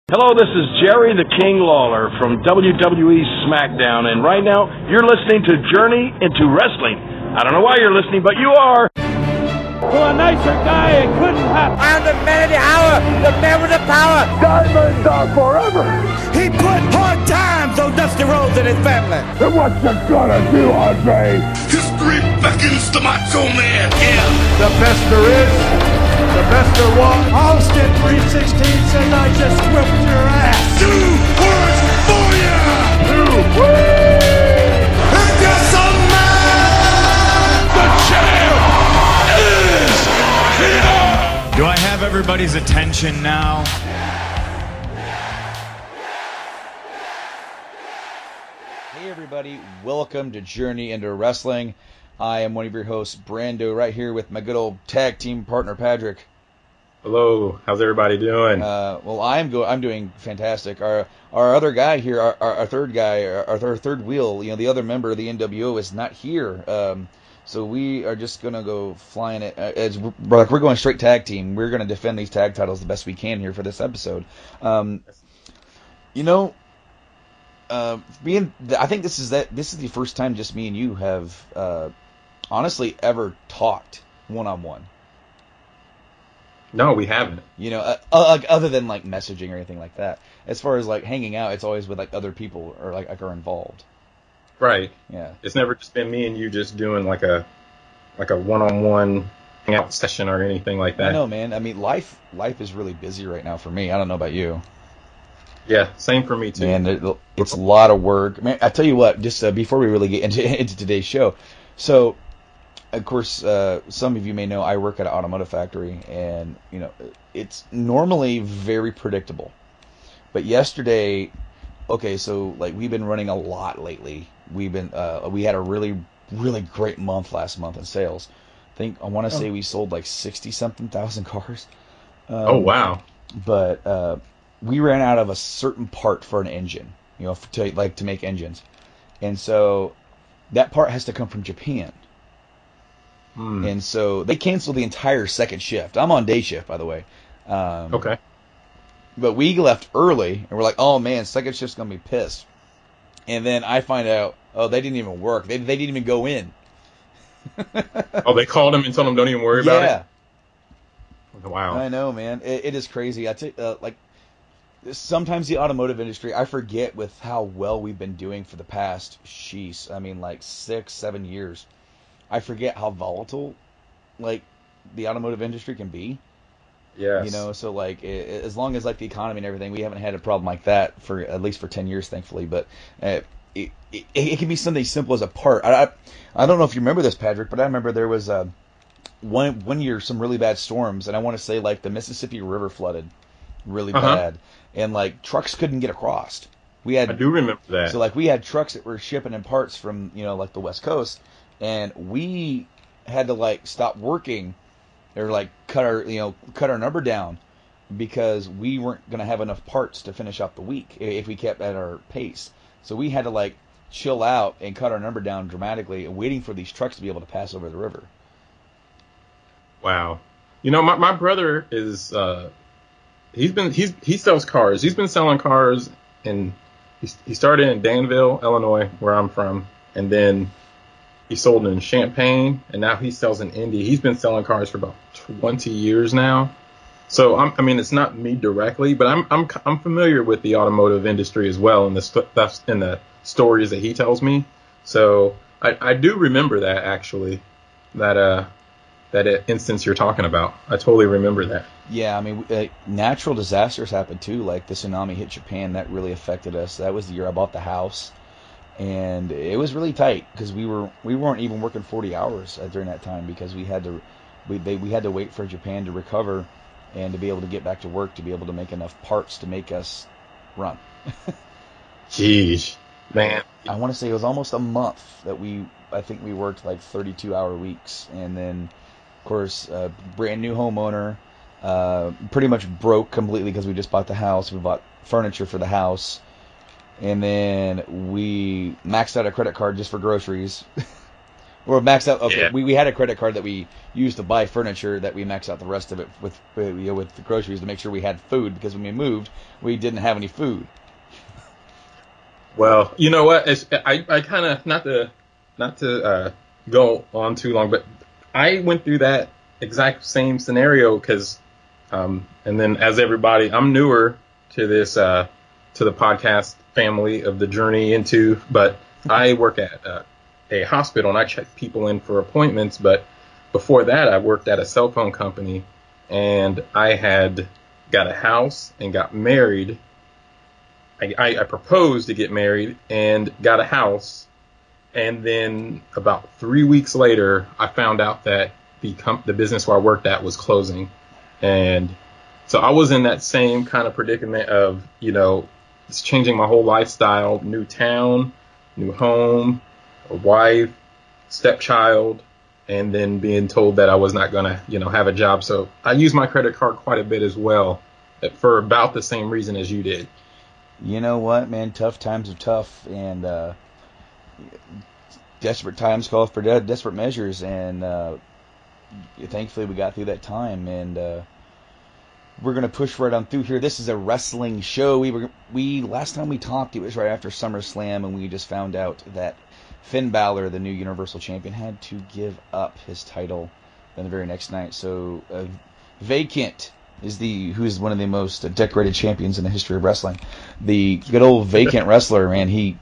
Hello, this is Jerry the King Lawler from WWE Smackdown, and right now you're listening to Journey into Wrestling. I don't know why you're listening, but you are. To a nicer guy, it couldn't happen. I'm the man of the hour, the man with the power. Diamonds are forever. He put hard times on Dusty Rhodes and his family. And what you gonna do, Andre? History beckons the Macho Man. Yeah. The best there is, the best there was. Austin 316 says I just whipped your ass. 2 words for ya. 2. And just a man. The champ is here. Do I have everybody's attention now? Hey everybody, welcome to Journey into Wrestling. I am one of your hosts, Brando, right here with my good old tag team partner, Padraic. Hello, how's everybody doing? Well, I'm doing fantastic. Our other guy here, our third guy, our third wheel, the other member of the NWO is not here. So we are just gonna go flying it. We're going straight tag team. We're gonna defend these tag titles the best we can here for this episode. I think this is the first time just me and you have honestly ever talked one-on-one. No, we haven't. Other than like messaging or anything like that. As far as like hanging out, it's always with like other people or like are involved. Right. Yeah. It's never just been me and you just doing like a one-on-one hangout session or anything like that. I know, man. I mean, life is really busy right now for me. I don't know about you. Yeah, same for me too. Man, it's a lot of work. Man, I tell you what, just before we really get into today's show, so of course, some of you may know I work at an automotive factory, and it's normally very predictable. But yesterday, okay, so like we've been running a lot lately. We had a really, really great month last month in sales. I want to say we sold like 60-something thousand cars. Oh wow! But we ran out of a certain part for an engine, to make engines, and so that part has to come from Japan. And so they canceled the entire second shift. I'm on day shift, by the way. Okay. But we left early, and we're like, oh, man, second shift's going to be pissed. And then I find out, they didn't even work. They didn't even go in. Oh, they called him and told him don't even worry about it? Yeah. Wow. I know, man. It is crazy. I tell sometimes the automotive industry, I forget with how well we've been doing for the past, 6-7 years. I forget how volatile, like, the automotive industry can be. Yes. So, like, as long as, like, the economy and everything, we haven't had a problem like that at least for 10 years, thankfully. But it can be something simple as a part. I don't know if you remember this, Patrick, but I remember there was one year some really bad storms, and I want to say, like, the Mississippi River flooded really bad, and, like, trucks couldn't get across. I do remember that. So, like, we had trucks that were shipping in parts from, like, the West Coast, and we had to, like, stop working or, like, cut our number down because we weren't going to have enough parts to finish out the week if we kept at our pace. So we had to, like, chill out and cut our number down dramatically, waiting for these trucks to be able to pass over the river. Wow. My brother is he sells cars. He's been selling cars, and he started in Danville, Illinois, where I'm from, and then he sold in Champaign, and now he sells in Indy. He's been selling cars for about 20 years now. So it's not me directly, but I'm familiar with the automotive industry as well, and the stories that he tells me. So I do remember that actually, that instance you're talking about. I totally remember that. Yeah, natural disasters happen too. Like the tsunami hit Japan, that really affected us. That was the year I bought the house. And it was really tight because we weren't even working 40 hours during that time because we had to wait for Japan to recover and to be able to get back to work to be able to make enough parts to make us run. Jeez, man. I want to say it was almost a month that I think we worked like 32-hour weeks, and then of course brand new homeowner, pretty much broke completely because we just bought the house. We bought furniture for the house. And then we maxed out a credit card just for groceries. Or maxed out. Okay, Yeah. we had a credit card that we used to buy furniture that we maxed out the rest of it with the groceries to make sure we had food, because when we moved, we didn't have any food. Well, you know what? I kind of not to go on too long, but I went through that exact same scenario because, and then as everybody, I'm newer to this to the podcast family of the journey into, but I work at a hospital and I check people in for appointments. But before that, I worked at a cell phone company, and I had got a house and got married. I proposed to get married and got a house, and then about 3 weeks later, I found out that the business where I worked at was closing, and so I was in that same kind of predicament of, it's changing my whole lifestyle, new town, new home, a wife, stepchild, and then being told that I was not gonna, have a job. So I used my credit card quite a bit as well, for about the same reason as you did. You know what, man? Tough times are tough, and desperate times call for desperate measures, and thankfully we got through that time, and we're gonna push right on through here. This is a wrestling show. We last time we talked, it was right after SummerSlam, and we just found out that Finn Balor, the new Universal Champion, had to give up his title then the very next night. So vacant who is one of the most decorated champions in the history of wrestling. The good old vacant wrestler, man. He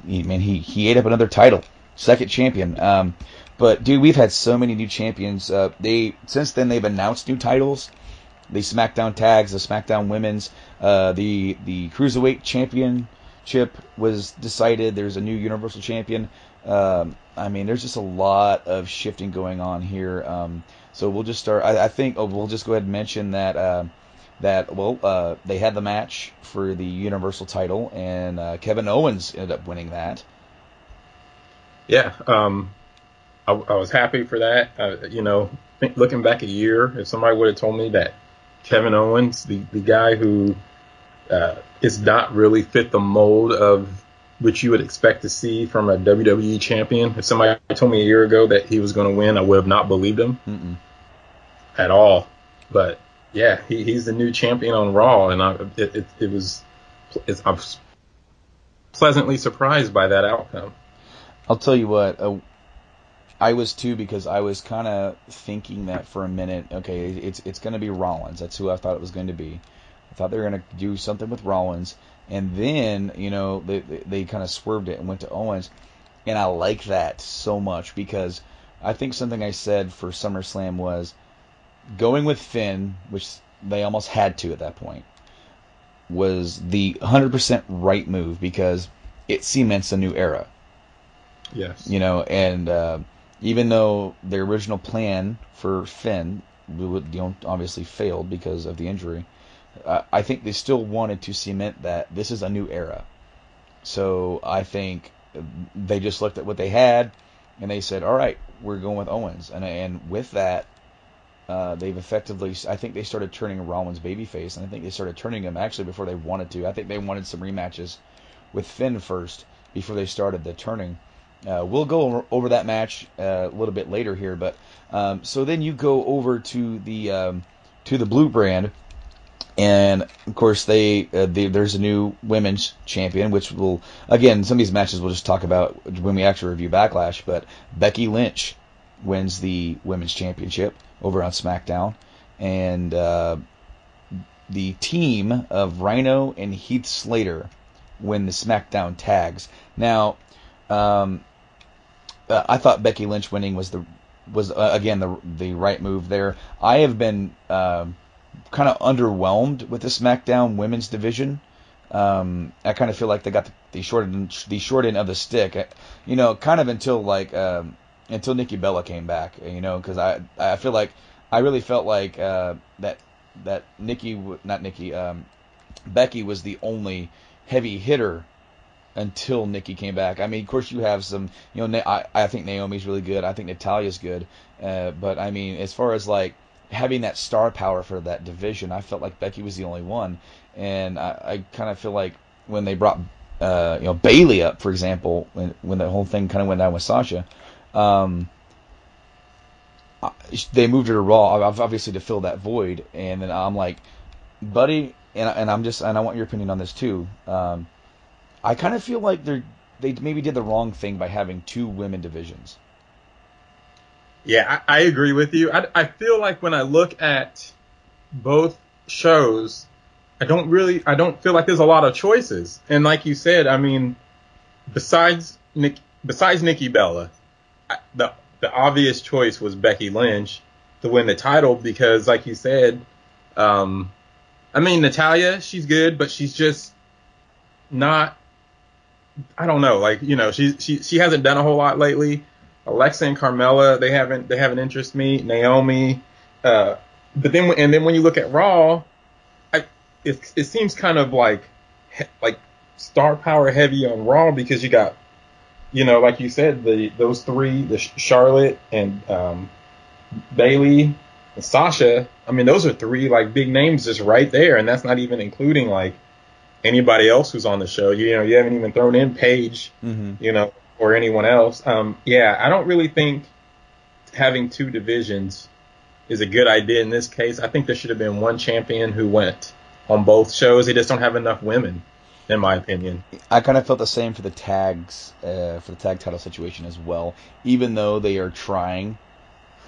ate up another title, second champion. But dude, we've had so many new champions. Since then they've announced new titles. The Smackdown tags, the Smackdown women's, the Cruiserweight championship was decided. There's a new Universal Champion. There's just a lot of shifting going on here. So we'll just start. I think we'll just go ahead and mention that they had the match for the Universal title, and Kevin Owens ended up winning that. Yeah, I was happy for that. Looking back a year, if somebody would have told me that Kevin Owens, the guy who is not really fit the mold of which you would expect to see from a WWE champion. If somebody told me a year ago that he was going to win, I would have not believed him at all. But yeah, he's the new champion on Raw, and I was pleasantly surprised by that outcome. I'll tell you what, I was too, because I was kind of thinking that for a minute. Okay, it's going to be Rollins. That's who I thought it was going to be. I thought they were going to do something with Rollins, and then they kind of swerved it and went to Owens, and I like that so much, because I think something I said for SummerSlam was going with Finn, which they almost had to at that point, was the 100% right move, because it cements a new era. Yes. And even though the original plan for Finn obviously failed because of the injury, I think they still wanted to cement that this is a new era. So I think they just looked at what they had, and they said, all right, we're going with Owens. And with that, they've effectively, I think they started turning Rollins babyface, and I think they started turning him actually before they wanted to. I think they wanted some rematches with Finn first before they started the turning. We'll go over that match a little bit later here, but so then you go over to the Blue Brand, and of course there's a new women's champion, which will, again, some of these matches we'll just talk about when we actually review Backlash. But Becky Lynch wins the women's championship over on SmackDown, and the team of Rhino and Heath Slater win the SmackDown tags. Now, I thought Becky Lynch winning was again the right move there. I have been kind of underwhelmed with the SmackDown women's division. I kind of feel like they got the short end of the stick. Kind of until Nikki Bella came back. Because I feel like I really felt like that Becky was the only heavy hitter until Nikki came back. I mean, of course, you have some, I think Naomi's really good. I think Natalia's good. But, I mean, as far as, having that star power for that division, I felt like Becky was the only one. And I kind of feel like when they brought, Bayley up, for example, when the whole thing kind of went down with Sasha, they moved her to Raw, obviously to fill that void. And then I'm like, buddy, and I want your opinion on this too. I kind of feel like they maybe did the wrong thing by having 2 women divisions. Yeah, I agree with you. I feel like when I look at both shows, I don't feel like there's a lot of choices. And like you said, I mean, besides Nikki Bella, the obvious choice was Becky Lynch to win the title because, like you said, I mean, Natalya, she's good, but she's just not. I don't know, like, you know, she hasn't done a whole lot lately. Alexa and Carmella, they haven't interested me. Naomi, but then when you look at Raw, it seems kind of like star power heavy on Raw because you got, you know, like you said, those 3, the Charlotte and Bayley and Sasha. I mean, those are 3 like big names just right there, and that's not even including like anybody else who's on the show. You know, you haven't even thrown in Paige, you know, or anyone else. Yeah, I don't really think having 2 divisions is a good idea in this case. I think there should have been 1 champion who went on both shows. They just don't have enough women, in my opinion. I kind of felt the same for the tags, for the tag title situation as well. Even though they are trying,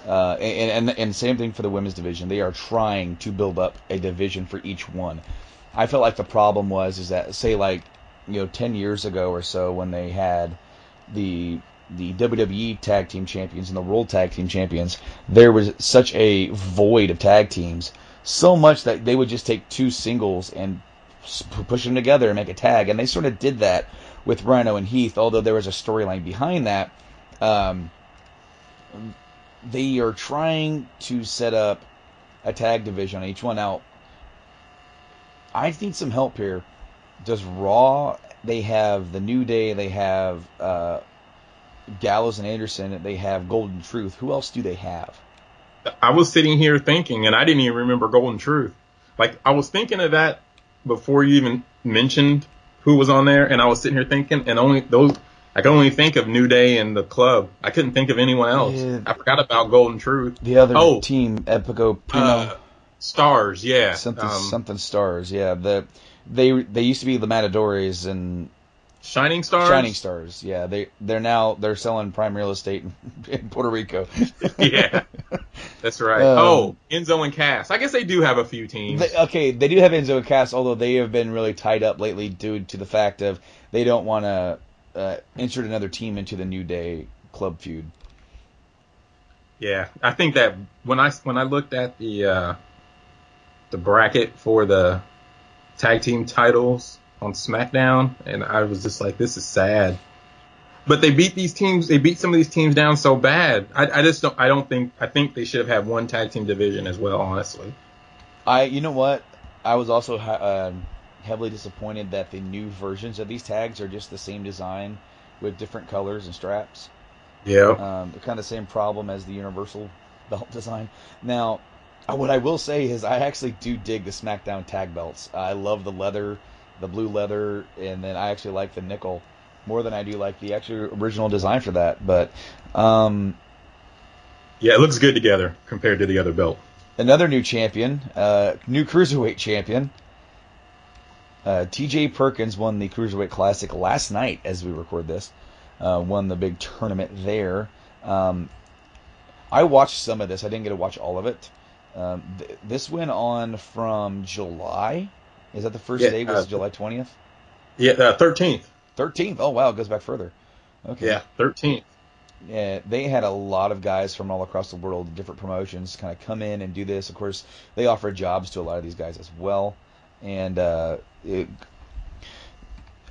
and same thing for the women's division, they are trying to build up a division for each one. I felt like the problem is that, say, like, you know, 10 years ago or so, when they had the WWE Tag Team Champions and the World Tag Team Champions, there was such a void of tag teams, so much that they would just take 2 singles and push them together and make a tag. And they sort of did that with Rhino and Heath, although there was a storyline behind that. They are trying to set up a tag division on each one. Now, I need some help here. Does Raw, they have the New Day, they have Gallows and Anderson, they have Golden Truth. Who else do they have? I was sitting here thinking, and I didn't even remember Golden Truth. Like, I was thinking of that before you even mentioned who was on there, and I was sitting here thinking, and I could only think of New Day and the Club. I couldn't think of anyone else. Yeah. I forgot about Golden Truth. The other team, Epico Primo. Stars, yeah. Something Stars, yeah. They used to be the Matadores and Shining Stars. Shining Stars, yeah. They're selling prime real estate in Puerto Rico. Yeah, that's right. Enzo and Cass. I guess they do have a few teams. They do have Enzo and Cass, although they have been really tied up lately due to the fact of they don't want to insert another team into the New Day Club feud. Yeah, I think that when I looked at the bracket for the tag team titles on Smackdown, and I was just like, this is sad. But they beat these teams. They beat some of these teams down so bad. I think they should have had 1 tag team division as well. Honestly, you know what? I was also heavily disappointed that the new versions of these tags are just the same design with different colors and straps. Yeah. They're kind of the same problem as the Universal belt design. Now, what I will say is I actually do dig the SmackDown tag belts. I love the leather, the blue leather, and then I actually like the nickel more than I do like the actual original design for that. But yeah, it looks good together compared to the other belt. Another new champion, new Cruiserweight champion. TJ Perkins won the Cruiserweight Classic last night as we record this. Won the big tournament there. I watched some of this. I didn't get to watch all of it. This went on from July. Is that the first day? Was July 20th? Yeah, 13th. 13th? Oh, wow. It goes back further. Okay. Yeah, 13th. Yeah, they had a lot of guys from all across the world, different promotions, kind of come in and do this. Of course, they offer jobs to a lot of these guys as well. And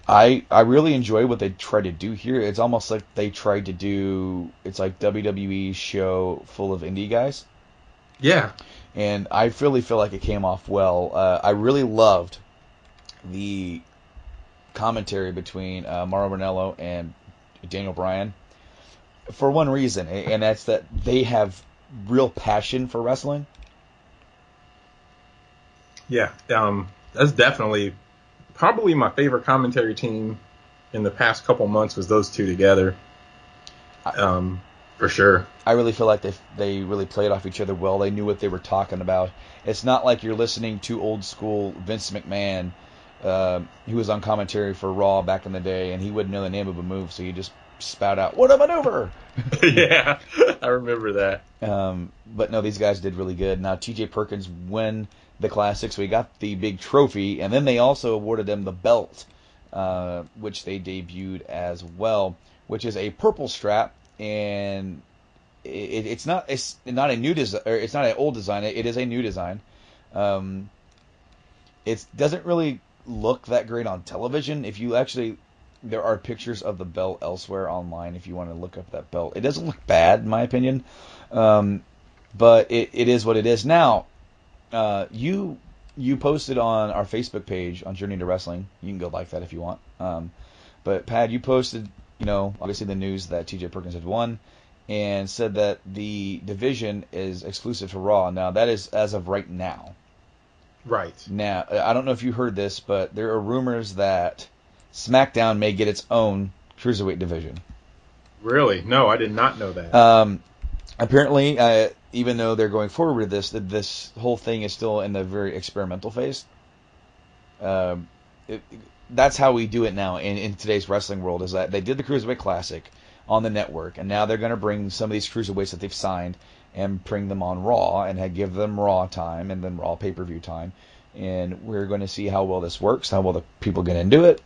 I really enjoy what they try to do here. It's almost like they tried to do, it's like WWE show full of indie guys. Yeah. And I really feel like it came off well. I really loved the commentary between Mauro Ranallo and Daniel Bryan for one reason, and that's that they have real passion for wrestling. Yeah, that's definitely probably my favorite commentary team in the past couple months was those two together. For sure. I really feel like they really played off each other well. They knew what they were talking about. It's not like you're listening to old school Vince McMahon, who was on commentary for Raw back in the day, and he wouldn't know the name of a move, so you just spout out, "What a maneuver!" Yeah, I remember that. But no, these guys did really good. Now TJ Perkins won the Classic, so he got the big trophy, and then they also awarded them the belt, which they debuted as well, which is a purple strap. And it's not a new design, or it's not an old design. It is a new design. It doesn't really look that great on television. If you actually, there are pictures of the belt elsewhere online. If you want to look up that belt, it doesn't look bad in my opinion. But it is what it is. Now, you posted on our Facebook page on Journey to Wrestling. You can go like that if you want. But Pat, you posted, obviously the news that TJ Perkins had won, and said that the division is exclusive to Raw. Now, that is as of right now. Right. Now, I don't know if you heard this, but there are rumors that SmackDown may get its own Cruiserweight division. Really? No, I did not know that. Apparently, even though they're going forward with this whole thing is still in the very experimental phase. That's how we do it now in today's wrestling world, is that they did the Cruiserweight Classic on the network, and now they're going to bring some of these Cruiserweights that they've signed and bring them on Raw and give them Raw time and then Raw pay-per-view time. And we're going to see how well this works, how well the people get into it.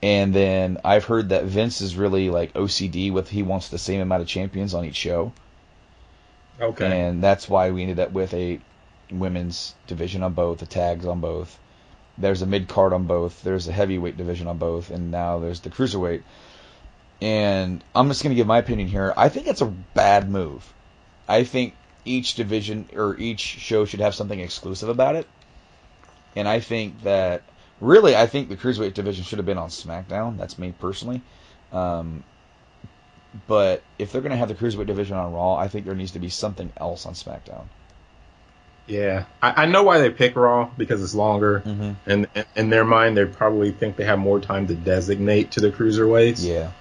And then I've heard that Vince is really like OCD with, he wants the same amount of champions on each show. Okay. And that's why we ended up with a women's division on both, the tags on both. There's a mid-card on both. There's a heavyweight division on both. And now there's the Cruiserweight. And I'm just going to give my opinion here. I think it's a bad move. I think each division or each show should have something exclusive about it. And I think that, really, I think the Cruiserweight division should have been on SmackDown. That's me personally. But if they're going to have the Cruiserweight division on Raw, I think there needs to be something else on SmackDown. Yeah, I know why they pick Raw, because it's longer, and in their mind, they probably think they have more time to designate to the Cruiserweights. Yeah.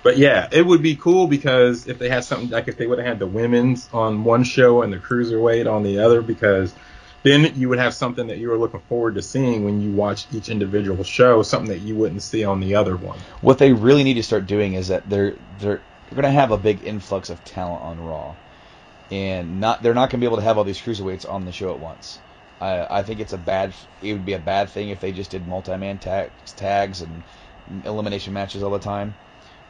But yeah, it would be cool, because if they had something, like if they would have had the women's on one show and the Cruiserweight on the other, because then you would have something that you were looking forward to seeing when you watch each individual show, something that you wouldn't see on the other one. What they really need to start doing is that they're going to have a big influx of talent on Raw. And they're not going to be able to have all these Cruiserweights on the show at once. I think it would be a bad thing if they just did multi-man tags and elimination matches all the time.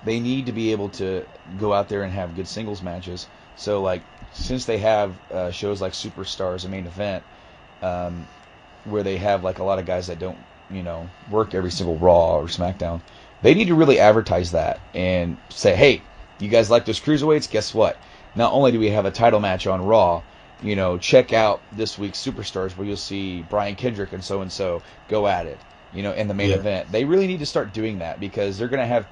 They need to be able to go out there and have good singles matches. So, like, since they have shows like Superstars and Main Event, where they have like a lot of guys that don't, work every single Raw or SmackDown, they need to really advertise that and say, hey, you guys like those Cruiserweights? Guess what? Not only do we have a title match on Raw, check out this week's Superstars, where you'll see Brian Kendrick and so go at it, in the main event. They really need to start doing that, because they're going to have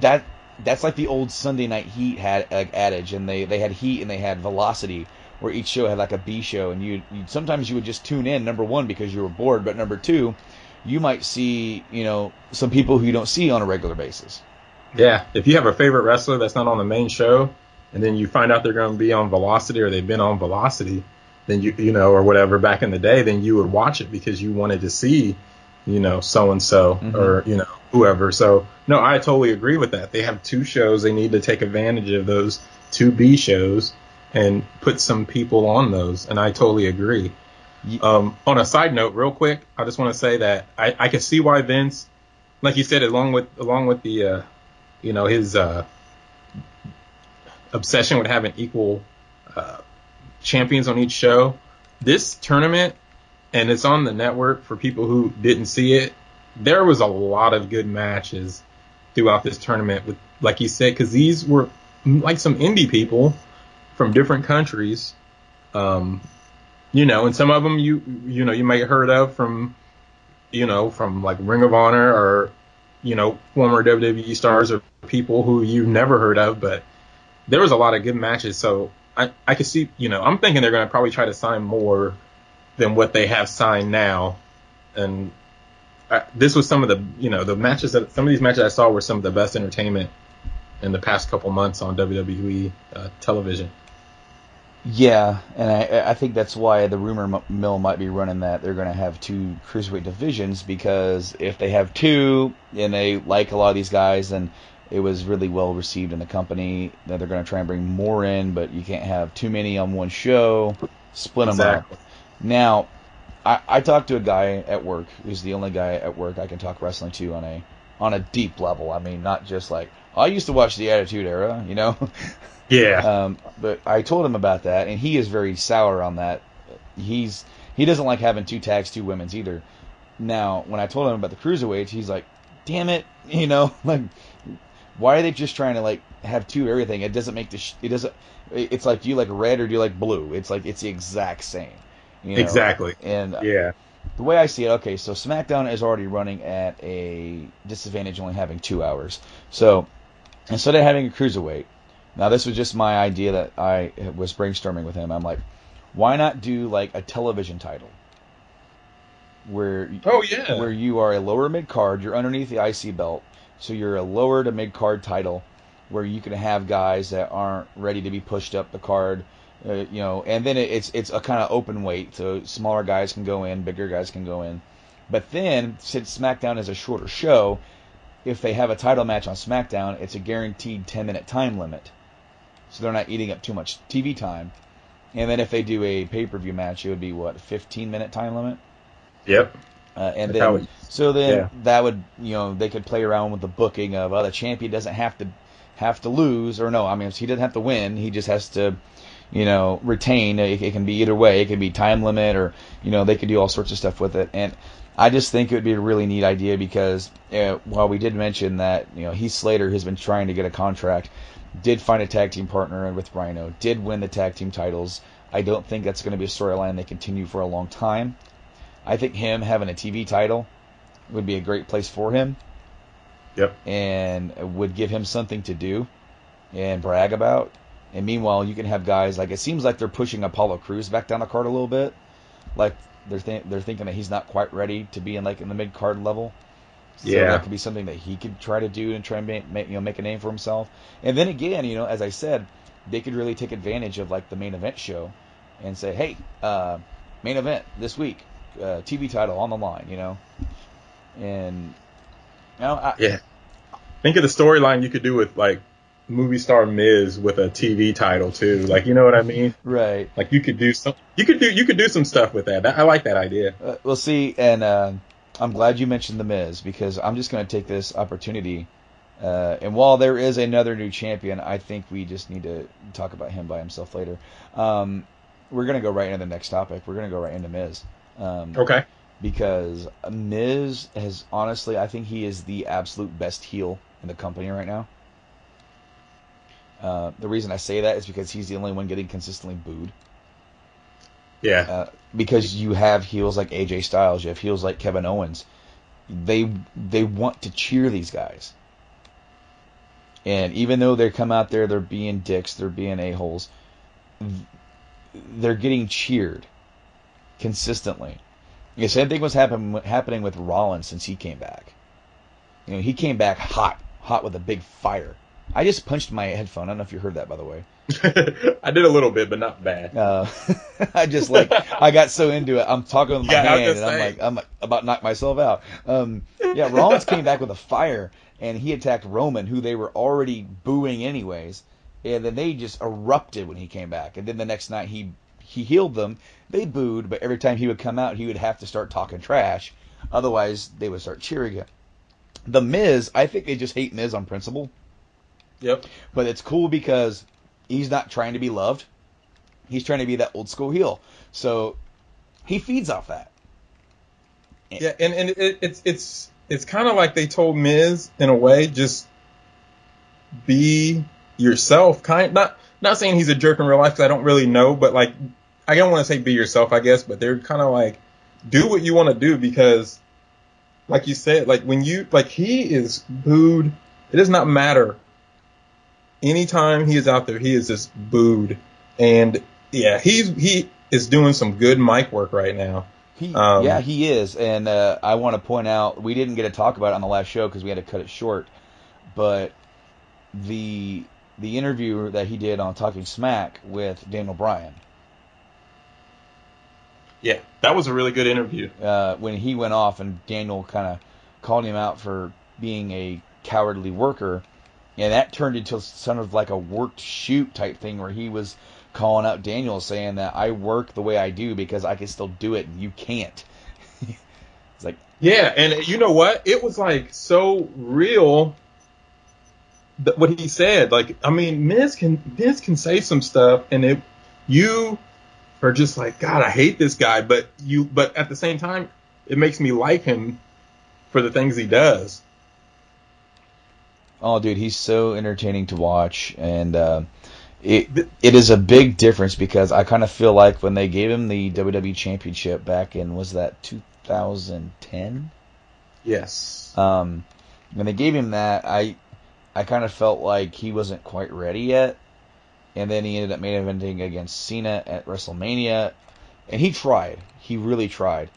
that. That's like the old Sunday Night Heat had adage, and they had Heat and they had Velocity, where each show had like a B show, and sometimes you would just tune in, number one, because you were bored, but number two, you might see, some people who you don't see on a regular basis. Yeah, if you have a favorite wrestler that's not on the main show, and then you find out they're going to be on Velocity, or they've been on Velocity, then or whatever back in the day, then you would watch it because you wanted to see, so-and-so, or, whoever. So, no, I totally agree with that. They have two shows. They need to take advantage of those two B shows and put some people on those. And I totally agree. On a side note, real quick, I just want to say that I can see why Vince, like you said, along with the, his obsession with having equal champions on each show. This tournament, and it's on the network for people who didn't see it, there was a lot of good matches throughout this tournament, with, like you said, because these were like some indie people from different countries, and some of them you might have heard of from like Ring of Honor, or former WWE stars, or people who you've never heard of, but there was a lot of good matches. So I could see, I'm thinking they're going to probably try to sign more than what they have signed now. And this was some of the, the matches some of these matches I saw were some of the best entertainment in the past couple months on WWE television. Yeah, and I think that's why the rumor mill might be running that they're going to have 2 cruiserweight divisions, because if they have 2 and they like a lot of these guys and it was really well received in the company, that they're going to try and bring more in, but you can't have too many on one show, split them up. Now, I talked to a guy at work who's the only guy at work I can talk wrestling to on a deep level. I mean, not just like, I used to watch the Attitude Era, you know? Yeah. But I told him about that, and he is very sour on that. He doesn't like having 2 tags, 2 women's either. Now, when I told him about the cruiserweights, he's like, damn it, you know, like, why are they just trying to like have 2 everything? It doesn't make it's like, do you like red or do you like blue? It's like, it's the exact same. You know? Exactly. And yeah. The way I see it, okay, so SmackDown is already running at a disadvantage, only having 2 hours. So instead of having a cruiserweight, now this was just my idea that I was brainstorming with him. I'm like, why not do like a television title where you are a lower mid card, you're underneath the IC belt, so you're a lower to mid card title where you can have guys that aren't ready to be pushed up the card. You know, and then it's a kind of open weight, so smaller guys can go in, bigger guys can go in. But then, since SmackDown is a shorter show, if they have a title match on SmackDown, it's a guaranteed 10-minute time limit, so they're not eating up too much TV time. And then if they do a pay-per-view match, it would be what, a 15-minute time limit? Yep. And then that would, you know, they could play around with the booking of, the champion doesn't have to lose, or no, I mean, he doesn't have to win, he just has to, you know, retain. It can be either way. It can be time limit, or, you know, they could do all sorts of stuff with it. And I just think it would be a really neat idea, because while we did mention that, you know, Heath Slater has been trying to get a contract, did find a tag team partner with Rhino, did win the tag team titles. I don't think that's going to be a storyline they continue for a long time. I think him having a TV title would be a great place for him. Yep. And would give him something to do and brag about. And meanwhile, you can have guys like, it seems like they're pushing Apollo Crews back down the card a little bit. Like they're thinking that he's not quite ready to be in the mid card level. So that could be something that he could try to do and try and make a name for himself. And then again, you know, as I said, they could really take advantage of like the main event show and say, hey, main event this week, TV title on the line, you know. And you know, think of the storyline you could do with like movie star Miz with a TV title too, like, you know what I mean? Right. Like you could do some stuff with that. I like that idea. We'll see, and I'm glad you mentioned the Miz, because I'm just going to take this opportunity. And while there is another new champion, I think we just need to talk about him by himself later. We're going to go right into the next topic. We're going to go right into Miz. Okay. Because Miz has, honestly, I think he is the absolute best heel in the company right now. The reason I say that is because he's the only one getting consistently booed. Yeah. Because you have heels like AJ Styles, you have heels like Kevin Owens. They want to cheer these guys. And even though they come out there, they're being dicks, they're being a-holes, they're getting cheered consistently. The same thing was happening with Rollins since he came back. You know, he came back hot with a big fire. I just punched my headphone. I don't know if you heard that, by the way. I did a little bit, but not bad. I just I got so into it. I'm talking with my hand, and I'm about to knock myself out. Rollins came back with a fire, and he attacked Roman, who they were already booing anyways. And then they just erupted when he came back. And then the next night he healed them. They booed, but every time he would come out, he would have to start talking trash. Otherwise, they would start cheering him. The Miz, I think they just hate Miz on principle. Yep. But it's cool because he's not trying to be loved. He's trying to be that old school heel. So he feeds off that. Yeah, and it's kind of like they told Miz in a way, just be yourself. Not saying he's a jerk in real life, because I don't really know, but like, I don't want to say be yourself, I guess, but they're kind of like, do what you want to do, because like you said, like when he is booed, it does not matter. Anytime he is out there, he is just booed. And yeah, he is doing some good mic work right now. He is. And I want to point out, we didn't get to talk about it on the last show because we had to cut it short, but the interview that he did on Talking Smack with Daniel Bryan. Yeah, that was a really good interview. When he went off and Daniel kind of called him out for being a cowardly worker, and that turned into sort of like a worked shoot type thing where he was calling out Daniel, saying that I work the way I do because I can still do it and you can't. It's like, yeah, and you know what? It was like so real what he said. Like, I mean, Miz can say some stuff, and you are just like, God, I hate this guy, but at the same time, it makes me like him for the things he does. Oh, dude, he's so entertaining to watch, and it is a big difference because I kind of feel like when they gave him the WWE Championship back in, was that 2010? Yes. When they gave him that, I kind of felt like he wasn't quite ready yet, and then he ended up main eventing against Cena at WrestleMania, and he tried. He really tried,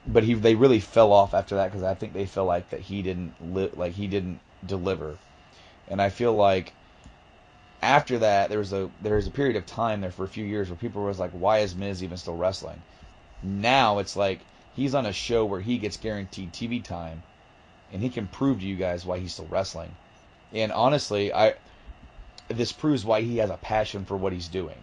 but they really fell off after that because I think they felt like that he didn't deliver. And I feel like after that, there was a period of time there for a few years where people was like, why is Miz even still wrestling? Now it's like he's on a show where he gets guaranteed TV time, and he can prove to you guys why he's still wrestling. And honestly, this proves why he has a passion for what he's doing.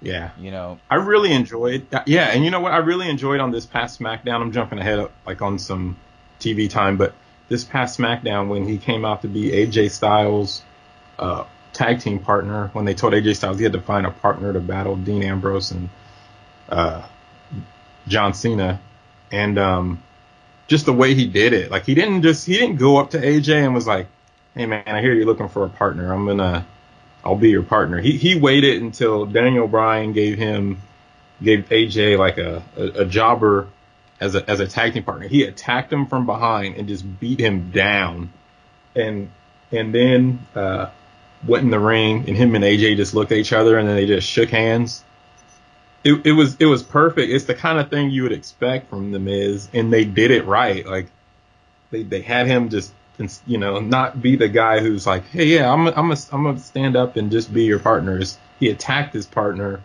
Yeah. You know, I really enjoyed. Yeah, and you know what? I really enjoyed on this past SmackDown. I'm jumping ahead like on some TV time, but this past SmackDown when he came out to be AJ Styles' tag team partner, when they told AJ Styles he had to find a partner to battle Dean Ambrose and John Cena, and just the way he did it, like he didn't go up to AJ and was like, hey man, I hear you're looking for a partner. I'll be your partner. He waited until Daniel Bryan gave AJ like a jobber as a tag team partner. He attacked him from behind and just beat him down, and then went in the ring, and him and AJ just looked at each other and then they just shook hands. It was perfect. It's the kind of thing you would expect from The Miz, and they did it right. Like they had him just, you know, not be the guy who's like, hey, yeah, I'm gonna stand up and just be your partner. He attacked his partner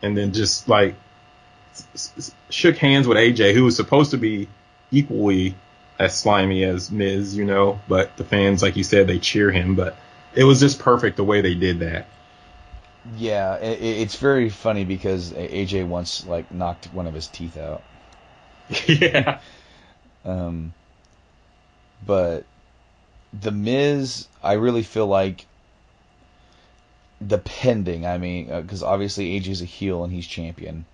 and then just like shook hands with AJ, who was supposed to be equally as slimy as Miz, you know, but the fans, like you said, they cheer him. But it was just perfect the way they did that. Yeah, it's very funny because AJ once like knocked one of his teeth out. Yeah. But The Miz, I really feel like depending, I mean, because obviously AJ's a heel and he's champion,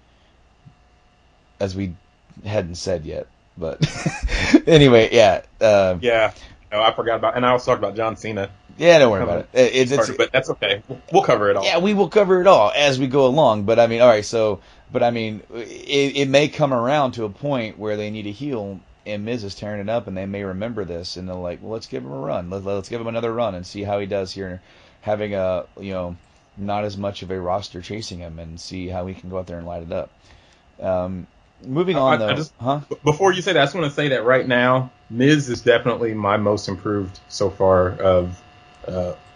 as we hadn't said yet. But anyway, yeah. Yeah. No, I forgot about, and I also talked about John Cena. Yeah, don't worry about it. But that's okay. We'll cover it all. Yeah, we will cover it all as we go along. But I mean, all right. So, but I mean, it may come around to a point where they need a heel, and Miz is tearing it up, and they may remember this, and they're like, well, let's give him a run. Let's give him another run and see how he does here, having a, you know, not as much of a roster chasing him, and see how he can go out there and light it up. Moving on, though. Before you say that, I just want to say that right now, Miz is definitely my most improved so far of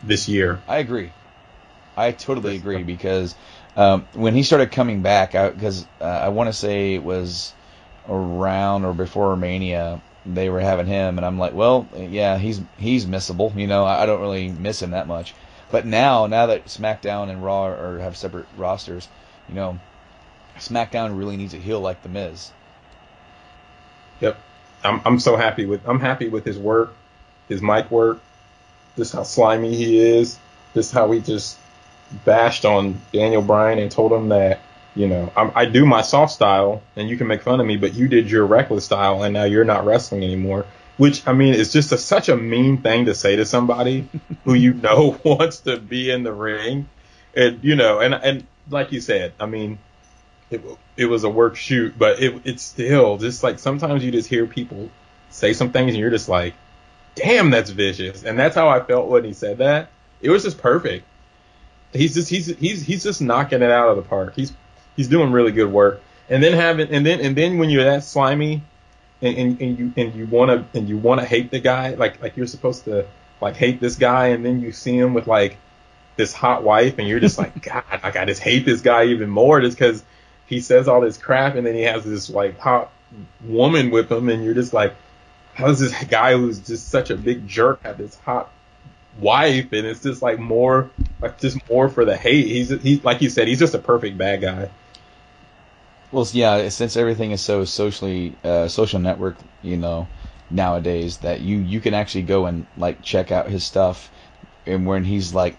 this year. I agree. I totally agree because when he started coming back, because I want to say it was around or before Mania, they were having him, and I'm like, well, yeah, he's missable. You know, I don't really miss him that much. But now that SmackDown and Raw have separate rosters, you know, SmackDown really needs a heel like The Miz. Yep, I'm happy with his work, his mic work, just how slimy he is, just how he just bashed on Daniel Bryan and told him that, you know, I do my soft style and you can make fun of me, but you did your reckless style and now you're not wrestling anymore. Which, I mean, is just such a mean thing to say to somebody who you know wants to be in the ring, and you know, and like you said, I mean. It was a work shoot, but it's still just like sometimes you just hear people say some things and you're just like, damn, that's vicious. And that's how I felt when he said that. It was just perfect. He's just knocking it out of the park. He's doing really good work. And then when you're that slimy and you wanna hate the guy, like you're supposed to like hate this guy, and then you see him with like this hot wife, and you're just like, God, like I just hate this guy even more just because he says all this crap, and then he has this like hot woman with him, and you're just like, how does this guy who's just such a big jerk have this hot wife? And it's just like more for the hate. He's like you said, he's just a perfect bad guy. Well, yeah, since everything is so social network, nowadays, that you can actually go and like check out his stuff, and when he's like,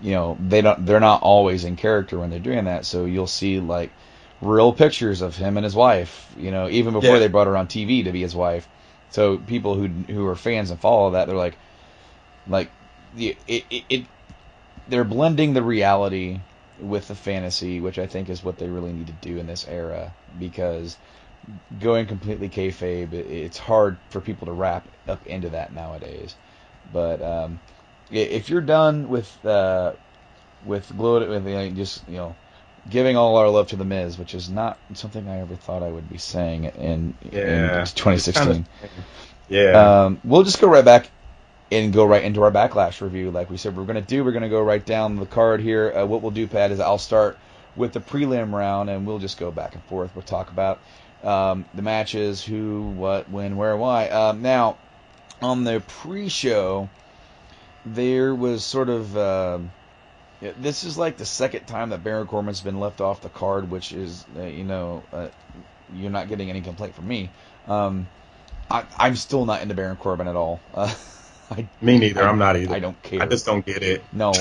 they're not always in character when they're doing that, so you'll see like real pictures of him and his wife, even before they brought her on TV to be his wife. So people who are fans and follow that, they're like they're blending the reality with the fantasy, which I think is what they really need to do in this era, because going completely kayfabe, it's hard for people to wrap up into that nowadays. But if you're done with giving all our love to the Miz, which is not something I ever thought I would be saying in 2016. We'll just go right back and go right into our Backlash review. Like we said we're going to go right down the card here. What we'll do, Pat, is I'll start with the prelim round, and we'll just go back and forth. We'll talk about the matches, who, what, when, where, why. Now, on the pre-show, there was sort of... this is like the second time that Baron Corbin's been left off the card, which is, you're not getting any complaint from me. I'm still not into Baron Corbin at all. Me neither. I'm not either. I don't care. I just don't get it. No.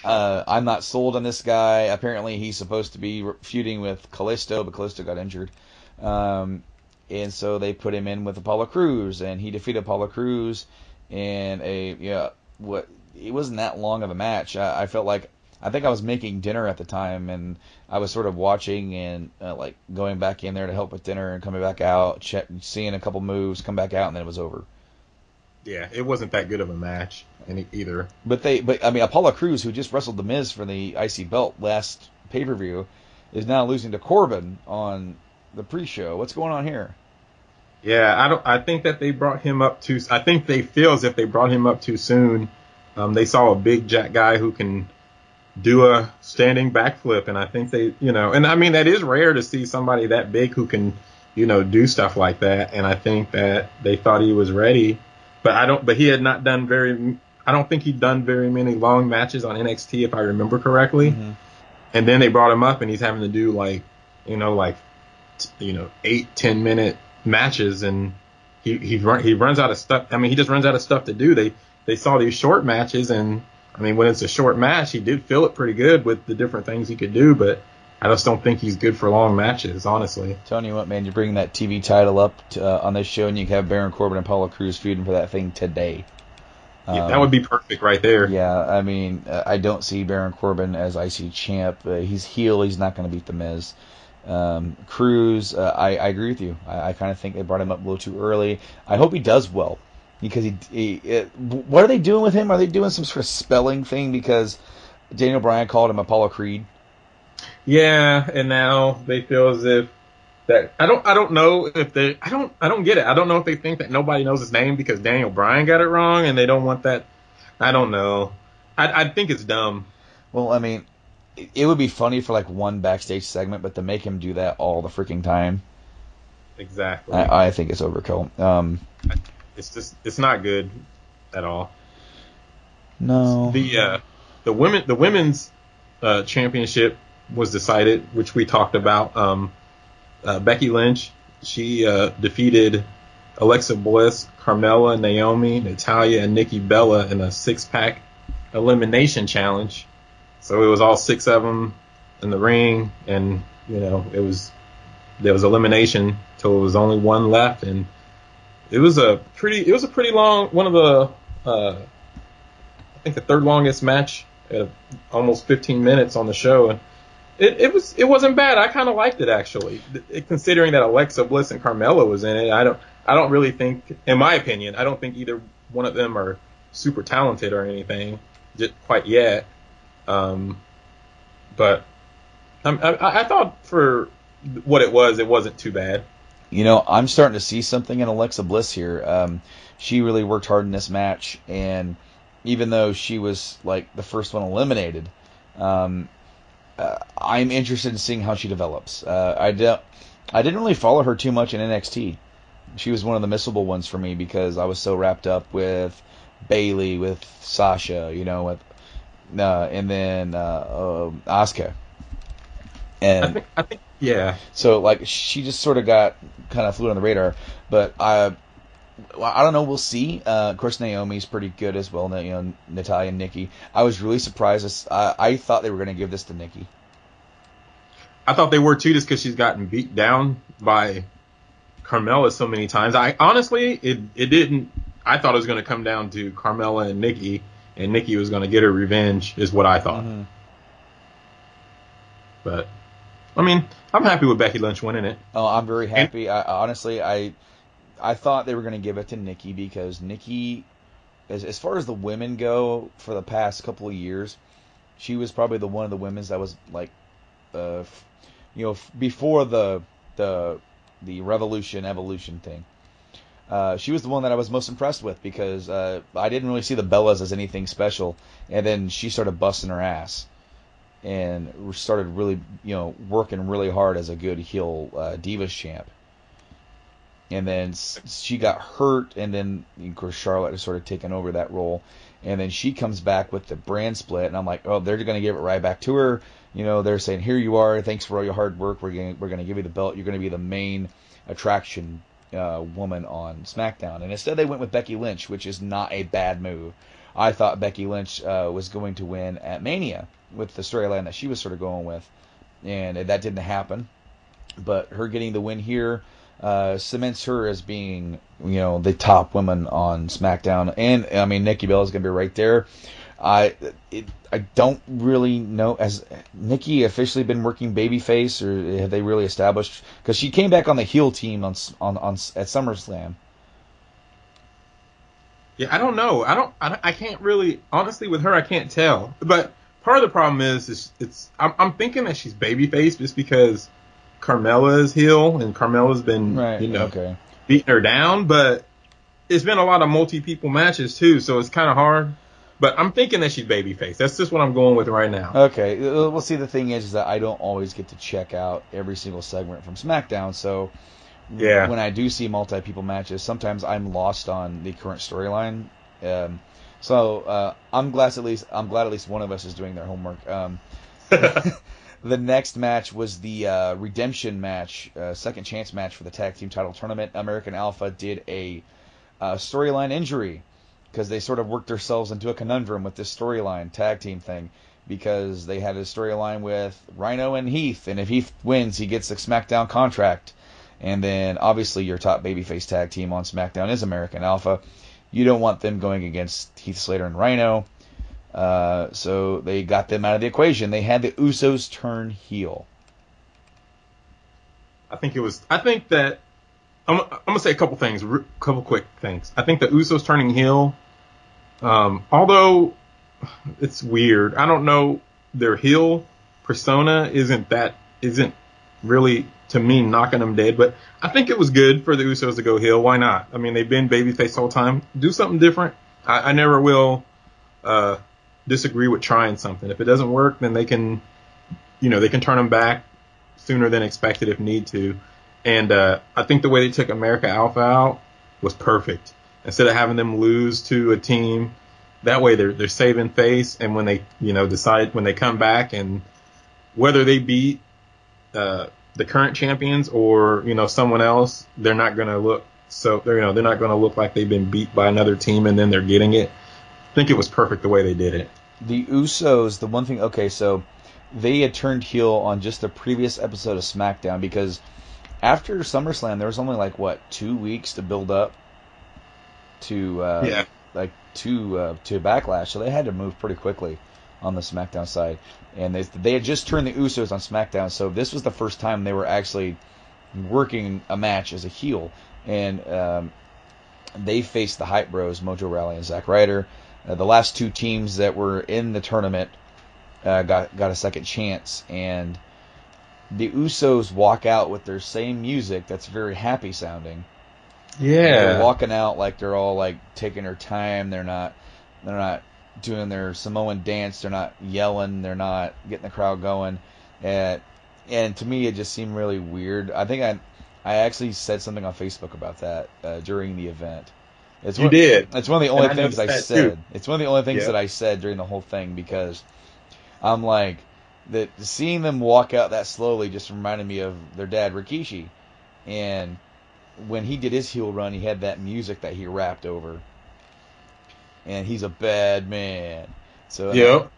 I'm not sold on this guy. Apparently, he's supposed to be feuding with Kalisto, but Kalisto got injured. And so they put him in with Apollo Crews, and he defeated Apollo Crews in it wasn't that long of a match. I felt like, I think I was making dinner at the time, and I was sort of watching and like going back in there to help with dinner and coming back out, seeing a couple moves, come back out, and then it was over. Yeah, it wasn't that good of a match either. But I mean, Apollo Crews, who just wrestled The Miz for the IC belt last pay-per-view, is now losing to Corbin on the pre-show. What's going on here? Yeah, I think that they brought him up too. I think they feel as if they brought him up too soon. They saw a big jack guy who can do a standing backflip, and I think they, and I mean, that is rare to see somebody that big who can, do stuff like that. And I think that they thought he was ready, but he had not done I don't think he'd done very many long matches on NXT, if I remember correctly. Mm-hmm. And then they brought him up, and he's having to do 8-10 minute matches, and he runs out of stuff. I mean, he just runs out of stuff to do. They saw these short matches, and I mean, when it's a short match, he did feel it pretty good with the different things he could do, but I just don't think he's good for long matches, honestly. Telling you what, man, you bring that TV title up on this show, and you can have Baron Corbin and Apollo Crews feuding for that thing today. Yeah, that would be perfect right there. Yeah, I mean, I don't see Baron Corbin as IC champ. He's heel. He's not going to beat The Miz. Crews, I agree with you. I kind of think they brought him up a little too early. I hope he does well, because what are they doing with him? Are they doing some sort of spelling thing? Because Daniel Bryan called him Apollo Creed. Yeah, and now they feel as if that I don't know if they I don't get it. I don't know if they think that nobody knows his name because Daniel Bryan got it wrong and they don't want that. I don't know. I think it's dumb. Well, I mean, it would be funny for like one backstage segment, but to make him do that all the freaking time. Exactly. I think it's overkill. It's not good at all. No. The women's championship was decided, which we talked about. Becky Lynch, she defeated Alexa Bliss, Carmella, Naomi, Natalya, and Nikki Bella in a 6-pack elimination challenge. So it was all 6 of them in the ring, and there was elimination till it was only one left, and it was a pretty long, one of the I think the third longest match at almost 15 minutes on the show, and it wasn't bad. I kind of liked it, actually, considering that Alexa Bliss and Carmella was in it. I don't really think, in my opinion, I don't think either one of them are super talented or anything just quite yet. But I thought for what it wasn't too bad. I'm starting to see something in Alexa Bliss here. She really worked hard in this match, and even though she was like the first one eliminated. I'm interested in seeing how she develops. I didn't really follow her too much in NXT. She was one of the missable ones for me because I was so wrapped up with Bayley, with Sasha, with and then Asuka. And I think, yeah. So like she just sort of got kind of flew on the radar, but I don't know. We'll see. Of course, Naomi's pretty good as well. Natalya and Nikki. I was really surprised. I thought they were going to give this to Nikki. I thought they were too, just because she's gotten beat down by Carmella so many times. I honestly, it didn't. I thought it was going to come down to Carmella and Nikki was going to get her revenge, is what I thought. Mm-hmm. But I mean, I'm happy with Becky Lynch winning it. Oh, I'm very happy. Honestly, I thought they were going to give it to Nikki because Nikki, as far as the women go, for the past couple of years, she was probably one of the women's that was like, before the evolution thing. She was the one that I was most impressed with because I didn't really see the Bellas as anything special, and then she started busting her ass and started really, working really hard as a good heel Divas champ. And then she got hurt, and then, of course, Charlotte has sort of taken over that role. And then she comes back with the brand split, and I'm like, oh, they're going to give it right back to her. They're saying, here you are, thanks for all your hard work. We're going to give you the belt. You're going to be the main attraction woman on SmackDown. And instead they went with Becky Lynch, which is not a bad move. I thought Becky Lynch was going to win at Mania with the storyline that she was sort of going with. And that didn't happen. But her getting the win here cements her as being, the top woman on SmackDown. And, I mean, Nikki Bella is going to be right there. I don't really know. Has Nikki officially been working babyface, or have they really established? Because she came back on the heel team on at SummerSlam. Yeah, I don't know. I can't really, honestly, with her, I can't tell. But part of the problem is I'm thinking that she's babyface just because Carmella is heel and Carmella's been beating her down. But it's been a lot of multi-people matches too, so it's kind of hard. But I'm thinking that she's babyface. That's just what I'm going with right now. Okay. Well, see, the thing is that I don't always get to check out every single segment from SmackDown. So when I do see multi-people matches, sometimes I'm lost on the current storyline. So I'm glad at least one of us is doing their homework. The next match was the redemption match, second chance match for the tag team title tournament. American Alpha did a storyline injury, because they sort of worked themselves into a conundrum with this storyline tag team thing, because they had a storyline with Rhino and Heath, and if Heath wins, he gets the SmackDown contract. And then, obviously, your top babyface tag team on SmackDown is American Alpha. You don't want them going against Heath Slater and Rhino. So they got them out of the equation. They had the Usos turn heel. I think that I'm gonna say a couple quick things. I think the Usos turning heel, although it's weird, I don't know, their heel persona isn't really, to me, knocking them dead. But I think it was good for the Usos to go heel. Why not? I mean, they've been babyface the whole time. Do something different. I never will disagree with trying something. If it doesn't work, then they can turn them back sooner than expected if need to. And I think the way they took America Alpha out was perfect. Instead of having them lose to a team, that way they're saving face. And when they decide, when they come back, and whether they beat the current champions or someone else, they're not going to look they're not going to look like they've been beat by another team and then they're getting it. I think it was perfect the way they did it. The Usos, the one thing, okay, so they had turned heel on just the previous episode of SmackDown, because after SummerSlam, there was only 2 weeks to build up to Backlash, so they had to move pretty quickly on the SmackDown side, and they had just turned the Usos on SmackDown, so this was the first time they were actually working a match as a heel, and they faced the Hype Bros, Mojo Rawley and Zack Ryder. The last two teams that were in the tournament got a second chance, and the Usos walk out with their same music that's very happy sounding. Yeah. They're walking out like they're all taking their time. They're not doing their Samoan dance. They're not yelling. They're not getting the crowd going. And to me, it just seemed really weird. I think I actually said something on Facebook about that during the event. You did. It's one of the only And things I noticed that, said. too. It's one of the only things Yeah. that I said during the whole thing, because I'm like, that seeing them walk out that slowly just reminded me of their dad, Rikishi. And when he did his heel run, he had that music that he rapped over. And he's a bad man. So Yep.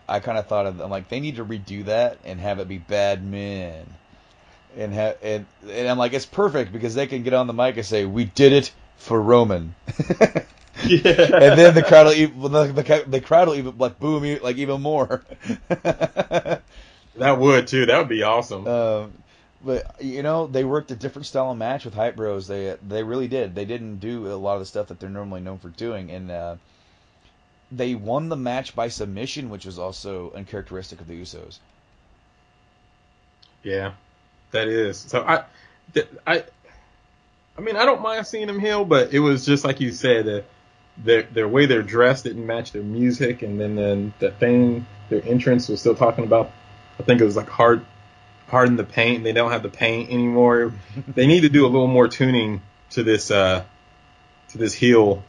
I kind of thought I'm like, they need to redo that and have it be bad men. And I'm like, it's perfect, because they can get on the mic and say, "We did it for Roman." Yeah. And then the crowd will even like boom like even more. That would too. That would be awesome. But they worked a different style of match with Hype Bros. They really did. They didn't do a lot of the stuff that they're normally known for doing, and they won the match by submission, which was also uncharacteristic of the Usos. Yeah, that is. So I mean, I don't mind seeing them heel, but it was just like you said, their way they're dressed didn't match their music, and then the thing, their entrance was still talking about. I think it was like harden the paint. They don't have the paint anymore. They need to do a little more tuning to this heel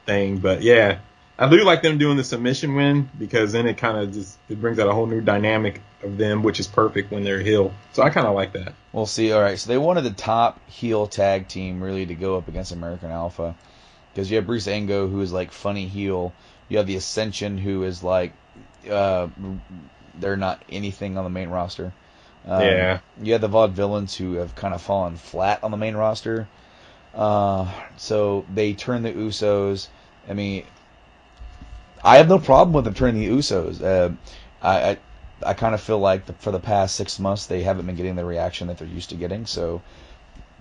thing. But yeah, I do like them doing the submission win, because then it kind of it brings out a whole new dynamic of them, which is perfect when they're heel. So I kind of like that. We'll see. All right, so they wanted the top heel tag team really to go up against American Alpha, because you have Bruce Ango, who is like funny heel. You have the Ascension, who is like they're not anything on the main roster. Yeah. You have the Vaudevillains, who have kind of fallen flat on the main roster. So they turn the Usos. I mean, I have no problem with them turning the Usos. I kind of feel like for the past 6 months they haven't been getting the reaction that they're used to getting. So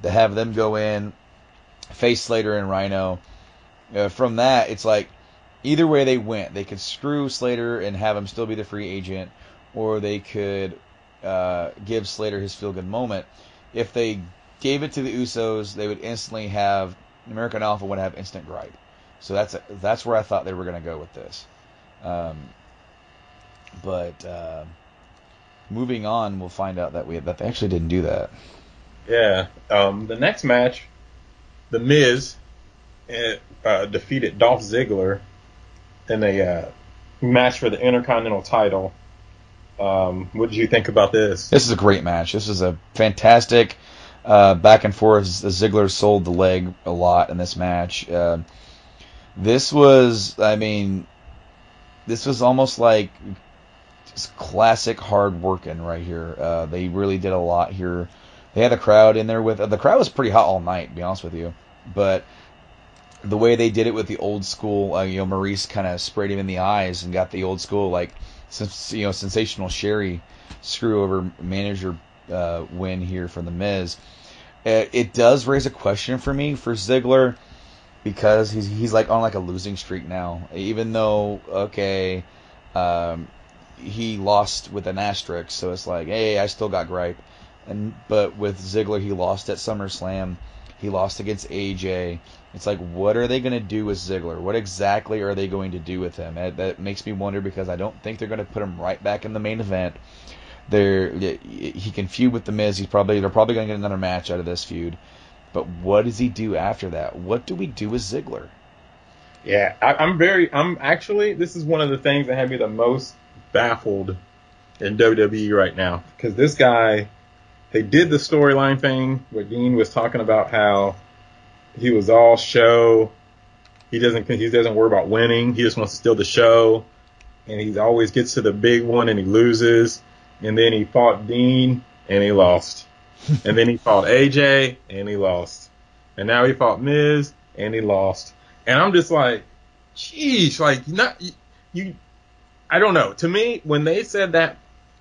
to have them go in, face Slater and Rhino, from that it's like either way they went. They could screw Slater and have him still be the free agent, or they could give Slater his feel-good moment. If they gave it to the Usos, they would instantly have American Alpha would have instant gripe. So that's where I thought they were going to go with this. But moving on, we'll find out that they actually didn't do that. Yeah. The next match, The Miz defeated Dolph Ziggler in a match for the Intercontinental title. What did you think about this? This is a great match. This is a fantastic back and forth. Ziggler sold the leg a lot in this match. This was almost like just classic hard working right here. They really did a lot here. They had the crowd in there with the crowd was pretty hot all night, to be honest with you. But the way they did it with the old school, Maurice kind of sprayed him in the eyes and got the old school sensational Sherry screw over manager win here from the Miz. It does raise a question for me for Ziggler, because he's like on like a losing streak now. Even though he lost with an asterisk, so it's like, hey, I still got gripe. But with Ziggler, he lost at SummerSlam. He lost against AJ. It's like, what are they going to do with Ziggler? What exactly are they going to do with him? That makes me wonder, because I don't think they're going to put him right back in the main event. He can feud with the Miz. They're probably going to get another match out of this feud. But what does he do after that? What do we do with Ziggler? Yeah, I'm actually, this is one of the things that had me the most baffled in WWE right now. Because this guy, they did the storyline thing where Dean was talking about how he was all show. He doesn't worry about winning. He just wants to steal the show. And he always gets to the big one and he loses. And then he fought Dean and he lost. And then he fought AJ and he lost. And now he fought Miz and he lost. And I'm just like, geez, I don't know. To me, when they said that,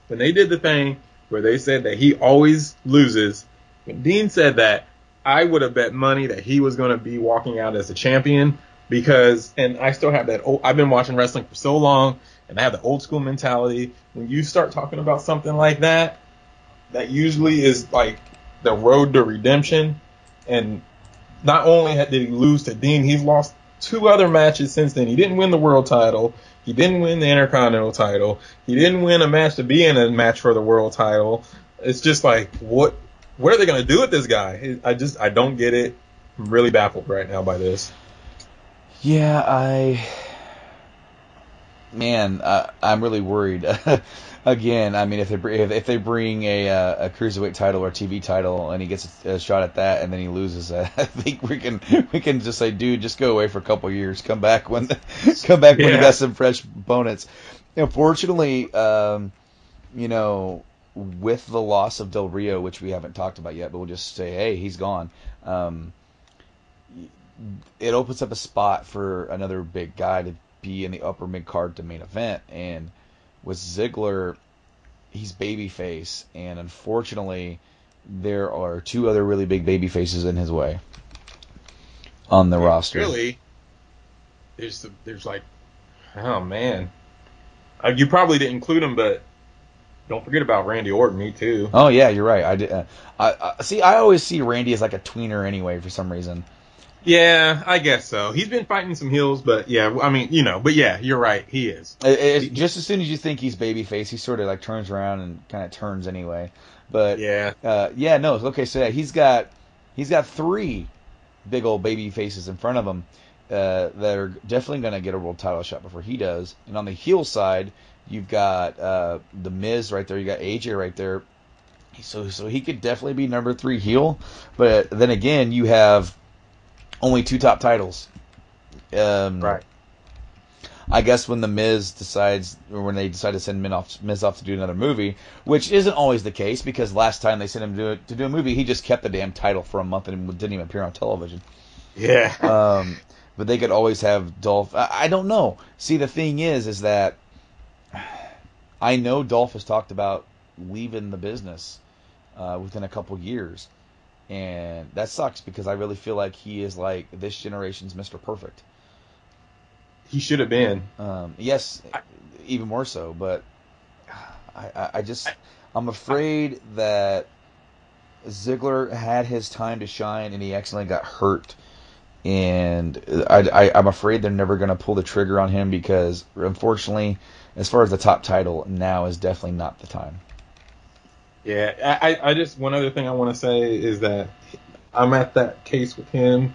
when they did the thing where they said that he always loses, when Dean said that, I would have bet money that he was going to be walking out as a champion, and I still have that I've been watching wrestling for so long, and I have the old school mentality. When you start talking about something like that, that usually is like the road to redemption. And not only did he lose to Dean, he's lost 2 other matches since then. He didn't win the world title. He didn't win the Intercontinental title. He didn't win a match to be in a match for the world title. It's just like, what are they going to do with this guy? I don't get it. I'm really baffled right now by this. Yeah, I'm really worried. Again, I mean, if they bring a cruiserweight title or TV title and he gets a shot at that and then he loses, I think we can just say, dude, just go away for a couple of years, come back when you got some fresh opponents. Unfortunately, with the loss of Del Rio, which we haven't talked about yet, but we'll just say, hey, he's gone. It opens up a spot for another big guy to be in the upper mid card to main event, and with Ziggler, he's babyface, and unfortunately, there are 2 other really big baby faces in his way on the roster. Really? There's like, oh man, you probably didn't include him, but don't forget about Randy Orton. Me too. Oh yeah, you're right. I did. I always see Randy as like a tweener anyway for some reason. Yeah, I guess so. He's been fighting some heels, but yeah, I mean, but yeah, you're right. He is. Just as soon as you think he's babyface, he sort of like turns around and kind of turns anyway. But he's got 3 big old baby faces in front of him that are definitely going to get a world title shot before he does. And on the heel side, you've got the Miz right there. You got AJ right there. So he could definitely be number 3 heel. But then again, you have only 2 top titles. Right. I guess when when they decide to send Miz off to do another movie, which isn't always the case, because last time they sent him to do a movie, he just kept the damn title for a month and didn't even appear on television. Yeah. But they could always have Dolph. I don't know. See, the thing is that I know Dolph has talked about leaving the business within a couple years. And that sucks because I really feel like he is like this generation's Mr. Perfect. He should have been. Yes, even more so. But I'm afraid that Ziggler had his time to shine and he accidentally got hurt. And I'm afraid they're never going to pull the trigger on him because, unfortunately, as far as the top title, now is definitely not the time. Yeah, I just, one other thing I want to say is that I'm at that case with him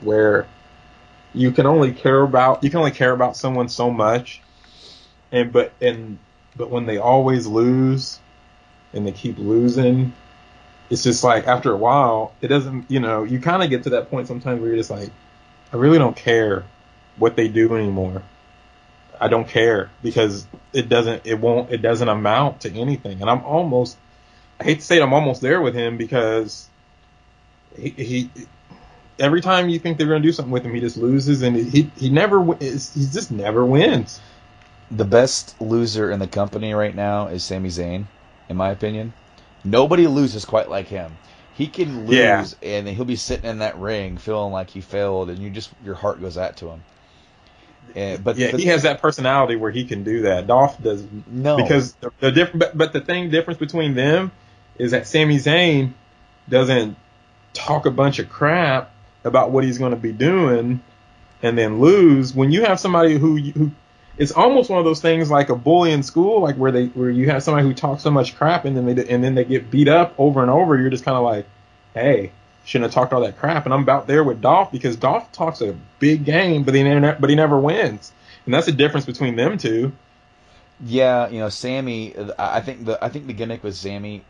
where you can only care about someone so much, but when they always lose and they keep losing, it's just like after a while it doesn't, you kind of get to that point sometimes where you're just like, I really don't care what they do anymore. I don't care because it doesn't amount to anything, and I hate to say it, I'm almost there with him because he every time you think they're going to do something with him, he just loses, and he just never wins. The best loser in the company right now is Sami Zayn, in my opinion. Nobody loses quite like him. He can lose, and he'll be sitting in that ring feeling like he failed, and your heart goes out to him. He has that personality where he can do that. Dolph does no, because the difference between them is that Sami Zayn doesn't talk a bunch of crap about what he's going to be doing and then lose. When you have somebody who it's almost one of those things like a bully in school, like where you have somebody who talks so much crap and then they get beat up over and over. You're just kind of like, hey, shouldn't have talked all that crap. And I'm about there with Dolph because Dolph talks a big game, but he never wins. And that's the difference between them two. Yeah, Sammy. I think the gimmick with Sammy.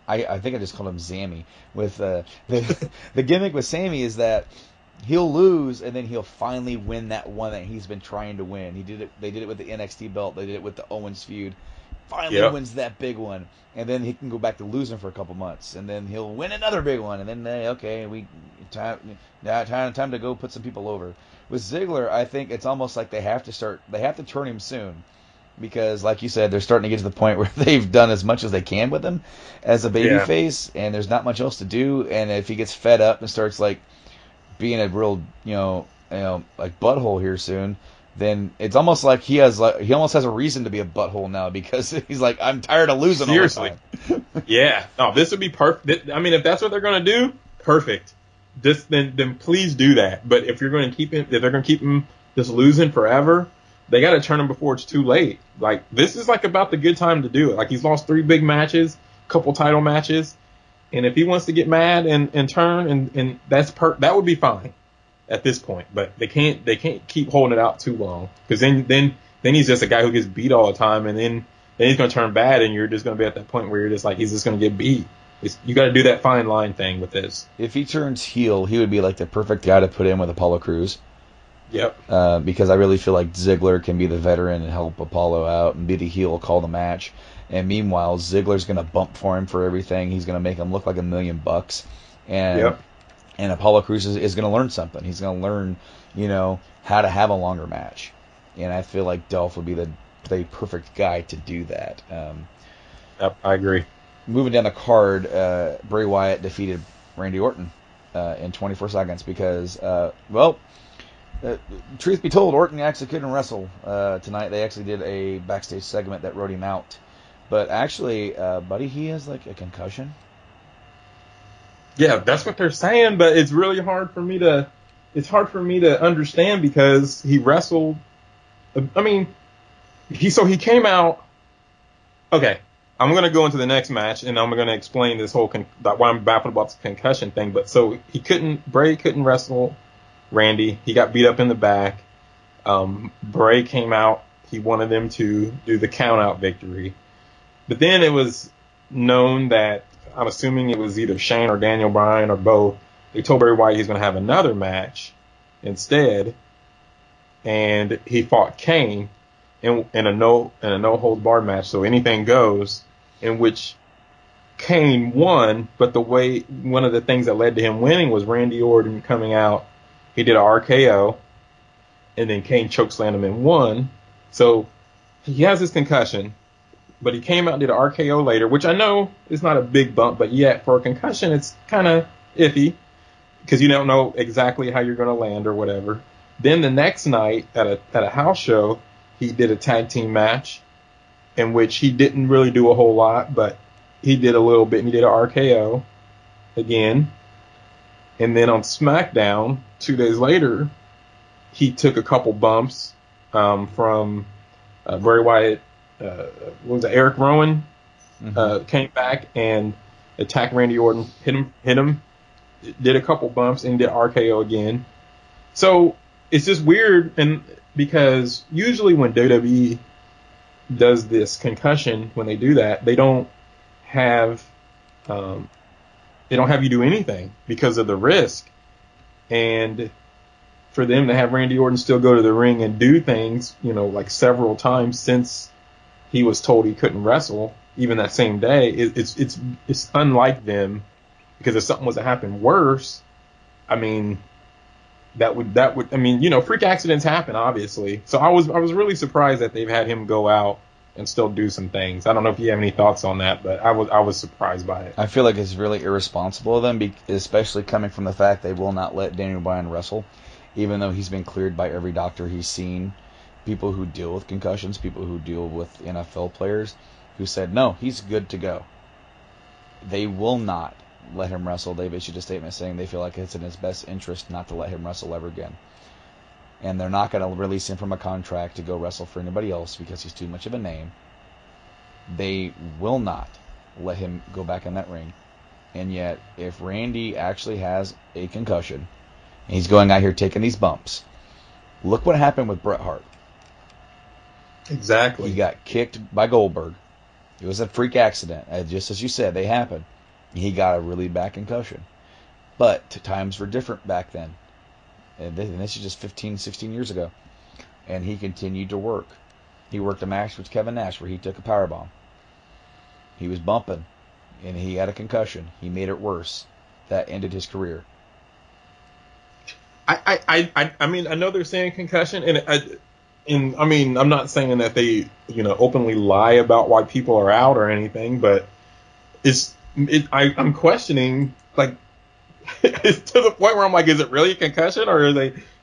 I think I just called him Zammy. With the gimmick with Sammy is that he'll lose and then he'll finally win that one that he's been trying to win. They did it with the NXT belt. They did it with the Owens feud. Finally wins that big one, and then he can go back to losing for a couple months, and then he'll win another big one, and then time to go put some people over. With Ziggler, I think it's almost like they have to turn him soon. Because, like you said, they're starting to get to the point where they've done as much as they can with him as a babyface, and there's not much else to do. And if he gets fed up and starts like being a real, like butthole here soon, then it's almost like he almost has a reason to be a butthole now because he's like, I'm tired of losing. Seriously, all the time. Yeah. No, this would be perfect. I mean, if that's what they're gonna do, perfect. then please do that. But if they're going to keep him just losing forever, they got to turn him before it's too late. Like, this is like about the good time to do it. Like, he's lost 3 big matches, couple title matches, and if he wants to get mad and turn, and that would be fine at this point. But they can't keep holding it out too long, because then he's just a guy who gets beat all the time, and then he's going to turn bad, and you're just going to be at that point where you're just like, he's just going to get beat. You got to do that fine line thing with this. If he turns heel, he would be like the perfect guy to put in with Apollo Crews. Yep. Because I really feel like Ziggler can be the veteran and help Apollo out and be the heel, call the match. And meanwhile, Ziggler's going to bump for him for everything. He's going to make him look like $1 million. And Apollo Crews is going to learn something. He's going to learn, how to have a longer match. And I feel like Dolph would be the perfect guy to do that. Yep, I agree. Moving down the card, Bray Wyatt defeated Randy Orton in 24 seconds because, truth be told, Orton actually couldn't wrestle tonight. They actually did a backstage segment that wrote him out. But actually, buddy, he has like a concussion. Yeah, that's what they're saying, but it's really hard for me to understand because he wrestled. I mean, he came out. Okay, I'm going to go into the next match, and I'm going to explain this whole why I'm baffled about the concussion thing. But so Bray couldn't wrestle Randy. He got beat up in the back. Bray came out. He wanted them to do the count-out victory. But then it was known that, I'm assuming it was either Shane or Daniel Bryan or both, they told Bray Wyatt he's going to have another match instead. And he fought Kane in a no holds barred match, so anything goes, in which Kane won. But one of the things that led to him winning was Randy Orton coming out. He did an RKO, and then Kane chokeslammed him and won. So he has his concussion, but he came out and did an RKO later, which I know is not a big bump, but yet for a concussion, it's kind of iffy because you don't know exactly how you're going to land or whatever. Then the next night at a house show, he did a tag team match in which he didn't really do a whole lot, but he did a little bit, and he did an RKO again. And then on SmackDown, 2 days later, he took a couple bumps from Bray Wyatt. What was it, Eric Rowan? Came back and attacked Randy Orton, hit him, did a couple bumps, and did RKO again. So it's just weird, and because usually when WWE does this concussion, when they do that, they don't have you do anything because of the risk. And for them to have Randy Orton still go to the ring and do things, like several times since he was told he couldn't wrestle, even that same day, it's unlike them, because if something was to happen worse, I mean, that would freak accidents happen, obviously. So I was really surprised that they've had him go out and still do some things. I don't know if you have any thoughts on that, but I was surprised by it. I feel like it's really irresponsible of them, especially coming from the fact they will not let Daniel Bryan wrestle, even though he's been cleared by every doctor he's seen. People who deal with concussions, people who deal with NFL players, who said, no, he's good to go. They will not let him wrestle. They've issued a statement saying they feel like it's in his best interest not to let him wrestle ever again. And they're not going to release him from a contract to go wrestle for anybody else because he's too much of a name. They will not let him go back in that ring. And yet, if Randy actually has a concussion, and he's going out here taking these bumps, look what happened with Bret Hart. Exactly. He got kicked by Goldberg. It was a freak accident. Just as you said, they happen. He got a really bad concussion. But times were different back then. And this is just 15, 16 years ago. And he continued to work. He worked a match with Kevin Nash where he took a powerbomb. He was bumping, and he had a concussion. He made it worse. That ended his career. I mean, I know they're saying concussion, and I mean, I'm not saying that they, openly lie about why people are out or anything, but I'm questioning, like, it's to the point where I'm like, is it really a concussion, or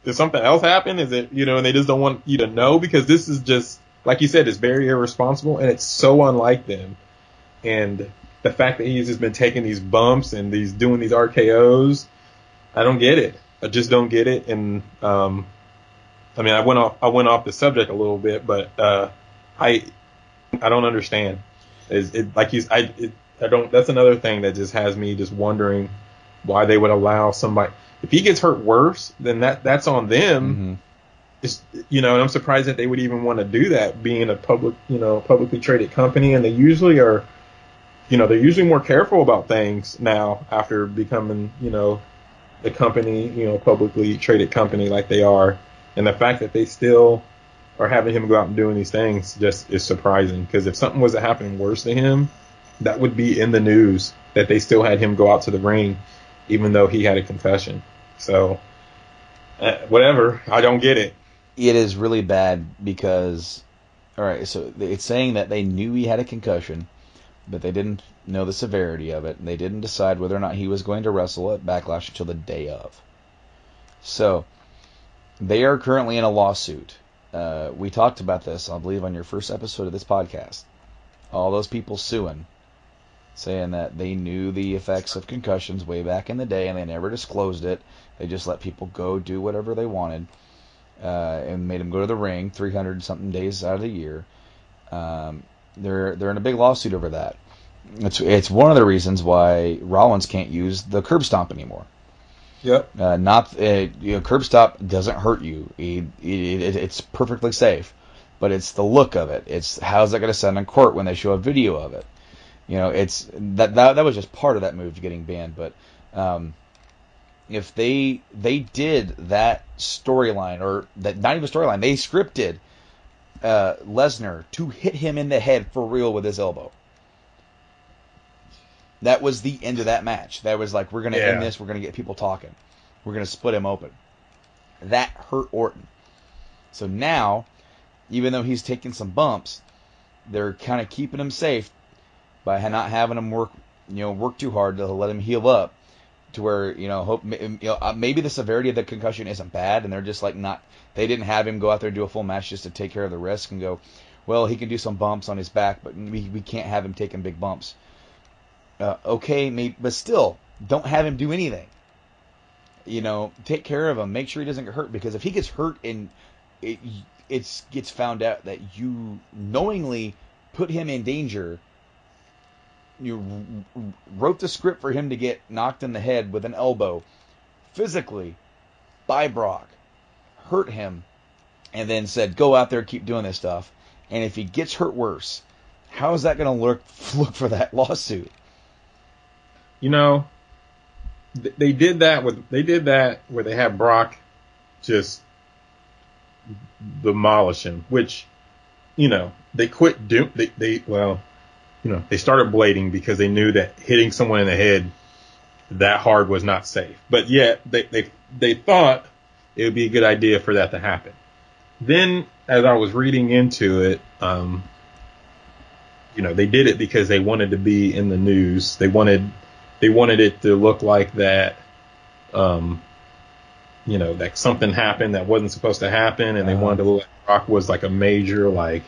does something else happen? Is it, and they just don't want you to know, because this is just, like you said, it's very irresponsible, and it's so unlike them. And the fact that he's just been taking these bumps and doing these RKOs, I don't get it. I just don't get it. And I mean, I went off the subject a little bit, but I don't understand. That's another thing that just has me just wondering why they would allow somebody. If he gets hurt worse, then that's on them. Mm-hmm. It's, and I'm surprised that they would even want to do that, being a publicly traded company, and they usually are, they're usually more careful about things now after becoming, the company, publicly traded company like they are. And the fact that they still are having him go out and doing these things just is surprising, because if something was happening worse to him, that would be in the news, that they still had him go out to the ring, even though he had a concussion. So, whatever. I don't get it. It is really bad because, all right, so it's saying that they knew he had a concussion, but they didn't know the severity of it, and they didn't decide whether or not he was going to wrestle at Backlash until the day of. So, they are currently in a lawsuit. We talked about this, I believe, on your first episode of this podcast. All those people suing, saying that they knew the effects of concussions way back in the day, and they never disclosed it. They just let people go do whatever they wanted. And made him go to the ring 300-something days out of the year. They're in a big lawsuit over that. It's one of the reasons why Rollins can't use the curb stomp anymore. Yep. Curb stomp doesn't hurt you. It's perfectly safe, but it's the look of it. It's how's that going to sound in court when they show a video of it. It's that was just part of that move getting banned, but. If they did that storyline, or that not even storyline, they scripted Lesnar to hit him in the head for real with his elbow. That was the end of that match. That was like, we're going to end this, we're going to get people talking. We're going to split him open. That hurt Orton. So now, even though he's taking some bumps, they're kind of keeping him safe by not having him work too hard to let him heal up. To where, maybe the severity of the concussion isn't bad, and they're just like they didn't have him go out there and do a full match just to take care of the risk and go, well, he can do some bumps on his back, but we can't have him taking big bumps. Okay, maybe, but still, don't have him do anything. Take care of him, make sure he doesn't get hurt, because if he gets hurt and it gets found out that you knowingly put him in danger, you wrote the script for him to get knocked in the head with an elbow physically by Brock, hurt him, and then said, go out there and keep doing this stuff. And if he gets hurt worse, how is that going to look for that lawsuit? They did that where they had Brock just demolish him, which, they quit doing, they started blading because they knew that hitting someone in the head that hard was not safe. But yet they thought it would be a good idea for that to happen. Then, as I was reading into it, they did it because they wanted to be in the news. They wanted it to look like that, that something happened that wasn't supposed to happen, and they wanted to look like Brock was like a major, like,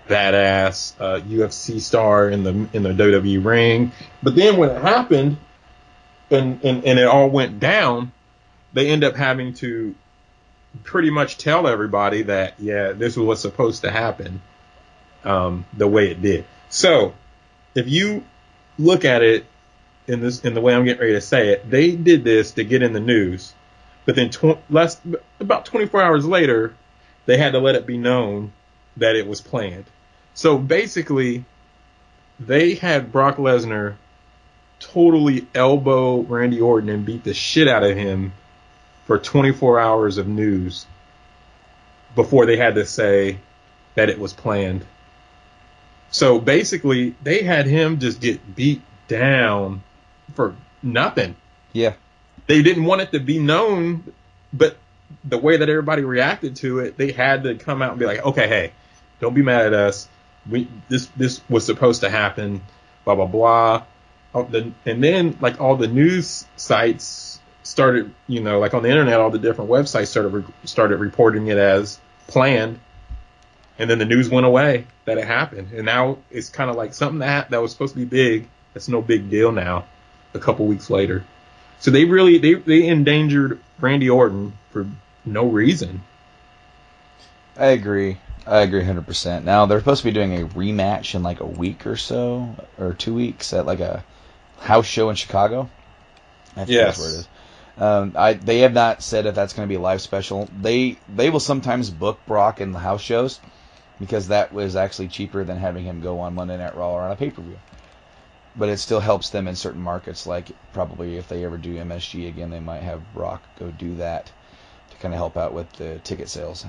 badass UFC star in the WWE ring. But then when it happened and it all went down, they end up having to pretty much tell everybody that, this was what's supposed to happen, the way it did. So if you look at it in the way I'm getting ready to say it, they did this to get in the news, but then about 24 hours later, they had to let it be known that it was planned. So basically, they had Brock Lesnar totally elbow Randy Orton and beat the shit out of him for 24 hours of news before they had to say that it was planned. So basically, they had him just get beat down for nothing. Yeah. They didn't want it to be known, but the way that everybody reacted to it, they had to come out and be like, okay, hey, don't be mad at us. This was supposed to happen, blah, blah, blah. And then, like, all the news sites started, like on the internet, all the different websites started reporting it as planned. And then the news went away that it happened. And now it's kind of like something that was supposed to be big. That's no big deal now, a couple weeks later. So they really they endangered Randy Orton for no reason. I agree 100%. Now they're supposed to be doing a rematch in like a week or so, or 2 weeks at like a house show in Chicago. I think that's where it is. They have not said if that's going to be a live special. They will sometimes book Brock in the house shows because that was actually cheaper than having him go on Monday Night Raw or on a pay-per-view. But it still helps them in certain markets, like probably if they ever do MSG again, they might have Brock go do that to kind of help out with the ticket sales.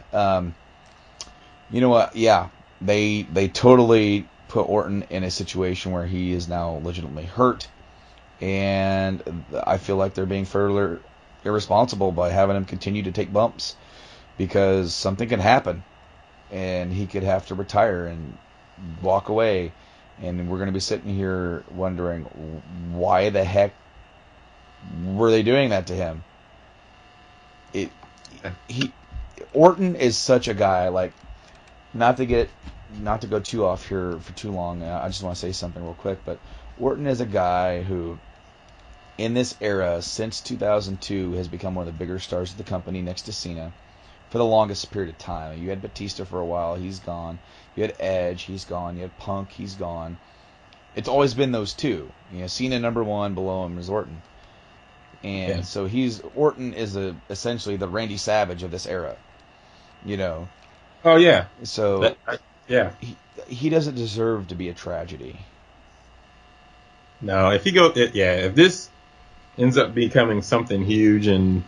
You know what? Yeah, they totally put Orton in a situation where he is now legitimately hurt, and I feel like they're being further irresponsible by having him continue to take bumps because something can happen, and he could have to retire and walk away. And we're going to be sitting here wondering why the heck were they doing that to him? Orton is such a guy, like, not to go too off here for too long. I just want to say something real quick, but Orton is a guy who, in this era, since 2002, has become one of the bigger stars of the company next to Cena for the longest period of time. You had Batista for a while, he's gone. You had Edge, he's gone. You had Punk, he's gone. It's always been those two. You know, Cena number one, below him is Orton. And so Orton is essentially the Randy Savage of this era. You know. Oh yeah. So he doesn't deserve to be a tragedy. No, if this ends up becoming something huge, and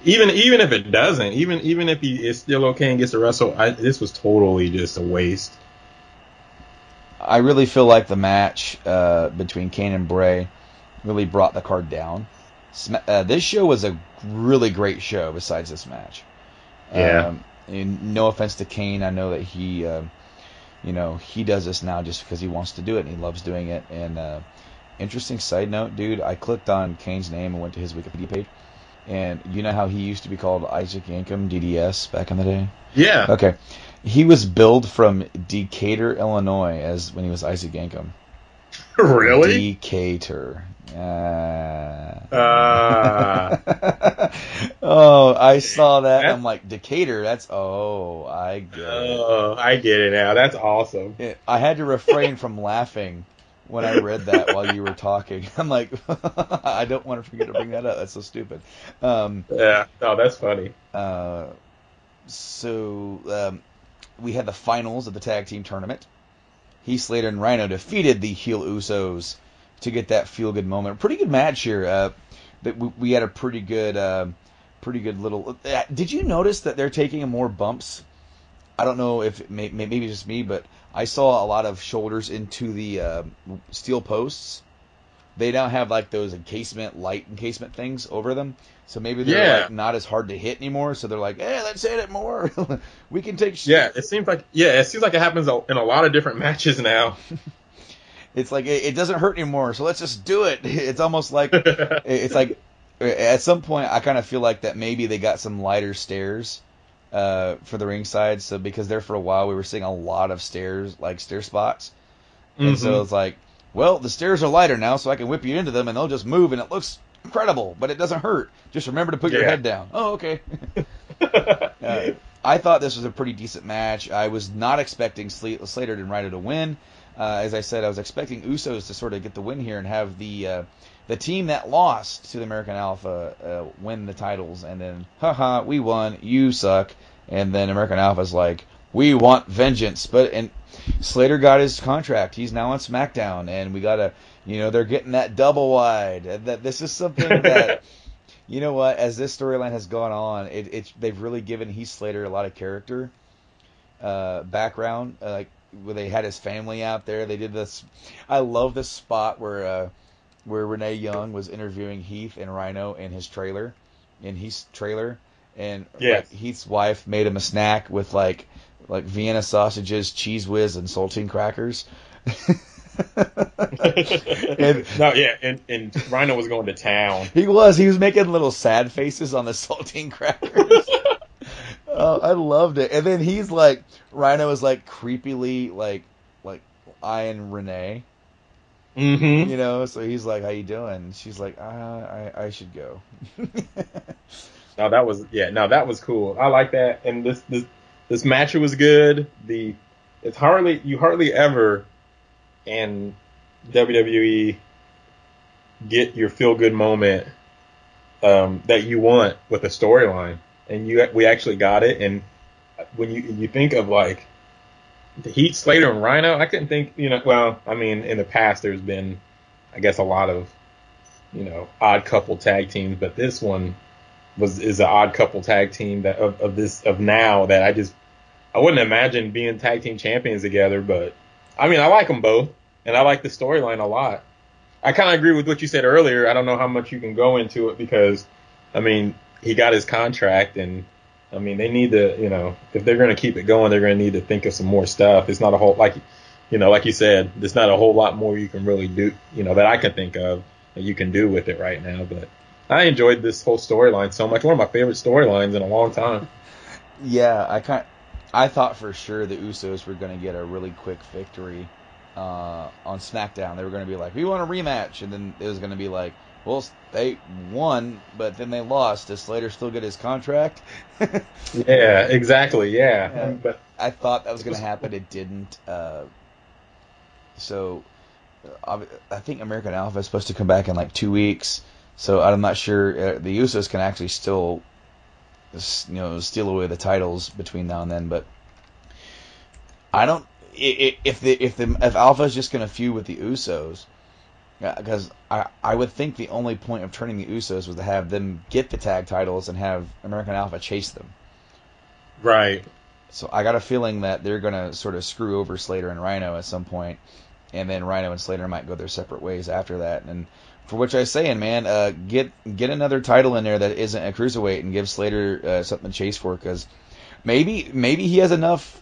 even if it doesn't, even if he is still okay and gets to wrestle, this was totally just a waste. I really feel like the match between Kane and Bray really brought the card down. This show was a really great show besides this match. Yeah. And no offense to Kane, I know that he does this now just because he wants to do it and he loves doing it. And interesting side note, dude, I clicked on Kane's name and went to his Wikipedia page. And you know how he used to be called Isaac Yankem, DDS, back in the day? Yeah. Okay. He was billed from Decatur, Illinois, as when he was Isaac Yankem. Really? Decatur. Oh, I saw that. I'm like, Decatur, I get it. Oh, I get it now. That's awesome. I had to refrain from laughing when I read that while you were talking. I'm like, I don't want to forget to bring that up. That's so stupid. Yeah, no, that's funny. So we had the finals of the tag team tournament. Heath Slater and Rhino defeated the heel Usos to get that feel-good moment. Pretty good match here. We had a pretty good little... Did you notice that they're taking more bumps? I don't know if maybe just me, but I saw a lot of shoulders into the steel posts. They now have like those light encasement things over them. So maybe they're like not as hard to hit anymore. So they're like, hey, let's hit it more. We can take... Yeah, it seems like it happens in a lot of different matches now. It's like, it doesn't hurt anymore, so let's just do it. It's almost like, it's like, at some point, I kind of feel like that maybe they got some lighter stairs for the ringside. So because there for a while, we were seeing a lot of stairs, like stair spots. And so it's like, well, the stairs are lighter now, so I can whip you into them, and they'll just move, and it looks incredible, but it doesn't hurt. Just remember to put your head down. Oh, okay. I thought this was a pretty decent match. I was not expecting Slater and Ryder to win. As I said, I was expecting Usos to sort of get the win here and have the team that lost to the American Alpha win the titles, and then, haha, we won, you suck. And then American Alpha's like, we want vengeance. And Slater got his contract. He's now on Smackdown, and we gotta, they're getting that double wide. That this is something that, you know what, as this storyline has gone on, they've really given Heath Slater a lot of character background, like where they had his family out there. They did this. I love this spot where Renee Young was interviewing Heath and Rhino in Heath's trailer, and like, Heath's wife made him a snack with like Vienna sausages, Cheese Whiz, and saltine crackers. And Rhino was going to town. He was making little sad faces on the saltine crackers. Oh, I loved it. And then he's like, Rhino is like creepily like eyeing Renee. Mm-hmm. You know, so he's like, "How you doing?" And she's like, "I should go." No, that was cool. I like that. And this match was good. You hardly ever in WWE get your feel good moment that you want with a storyline, and we actually got it. And when you think of like the Heath Slater and Rhino, I couldn't think, well, I mean, in the past there's been, I guess, a lot of, odd couple tag teams, but this one is an odd couple tag team that of now that I wouldn't imagine being tag team champions together. But I mean, I like them both, and I like the storyline a lot. I kind of agree with what you said earlier. I don't know how much you can go into it because, I mean, he got his contract, and I mean, they need to, if they're going to keep it going, they're going to need to think of some more stuff. It's not a whole, like you said, there's not a whole lot more you can really do, that I can think of that you can do with it right now. But I enjoyed this whole storyline so much. One of my favorite storylines in a long time. Yeah, I thought for sure the Usos were going to get a really quick victory on Smackdown. They were going to be like, we want a rematch, and then it was going to be like, well, they won, but then they lost. Does Slater still get his contract? Yeah, exactly. Yeah. But I thought that was going to happen. It didn't. So I think American Alpha is supposed to come back in like 2 weeks. So I'm not sure the Usos can actually still, steal away the titles between now and then. But I don't. If Alpha is just going to feud with the Usos. Because I would think the only point of turning the Usos was to have them get the tag titles and have American Alpha chase them. Right. So I got a feeling that they're going to sort of screw over Slater and Rhino at some point, and then Rhino and Slater might go their separate ways after that. And for which I'm saying, man, get another title in there that isn't a cruiserweight and give Slater something to chase for, because maybe he has enough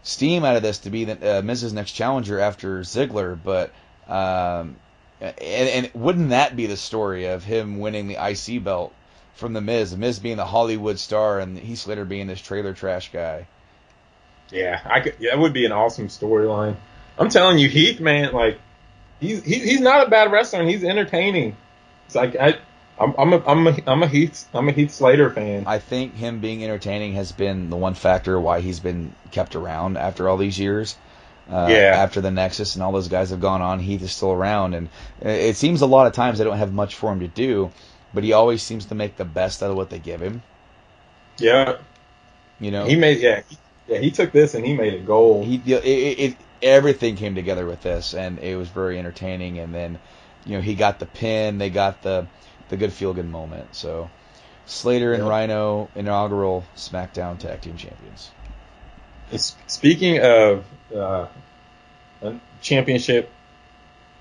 steam out of this to be the Miz's next challenger after Ziggler, but. And wouldn't that be the story of him winning the IC belt from the Miz being the Hollywood star and Heath Slater being this trailer trash guy? Yeah, that would be an awesome storyline. I'm telling you, Heath, man, like he's not a bad wrestler and he's entertaining. It's like I'm a Heath Slater fan. I think him being entertaining has been the one factor why he's been kept around after all these years. After the Nexus and all those guys have gone on, Heath is still around, and it seems a lot of times they don't have much for him to do, but he always seems to make the best out of what they give him. Yeah, he took this and he made it gold. Everything came together with this, and it was very entertaining. And then, he got the pin, they got the good feel good moment. So, Slater and Rhino, inaugural SmackDown Tag Team Champions. Speaking of a championship,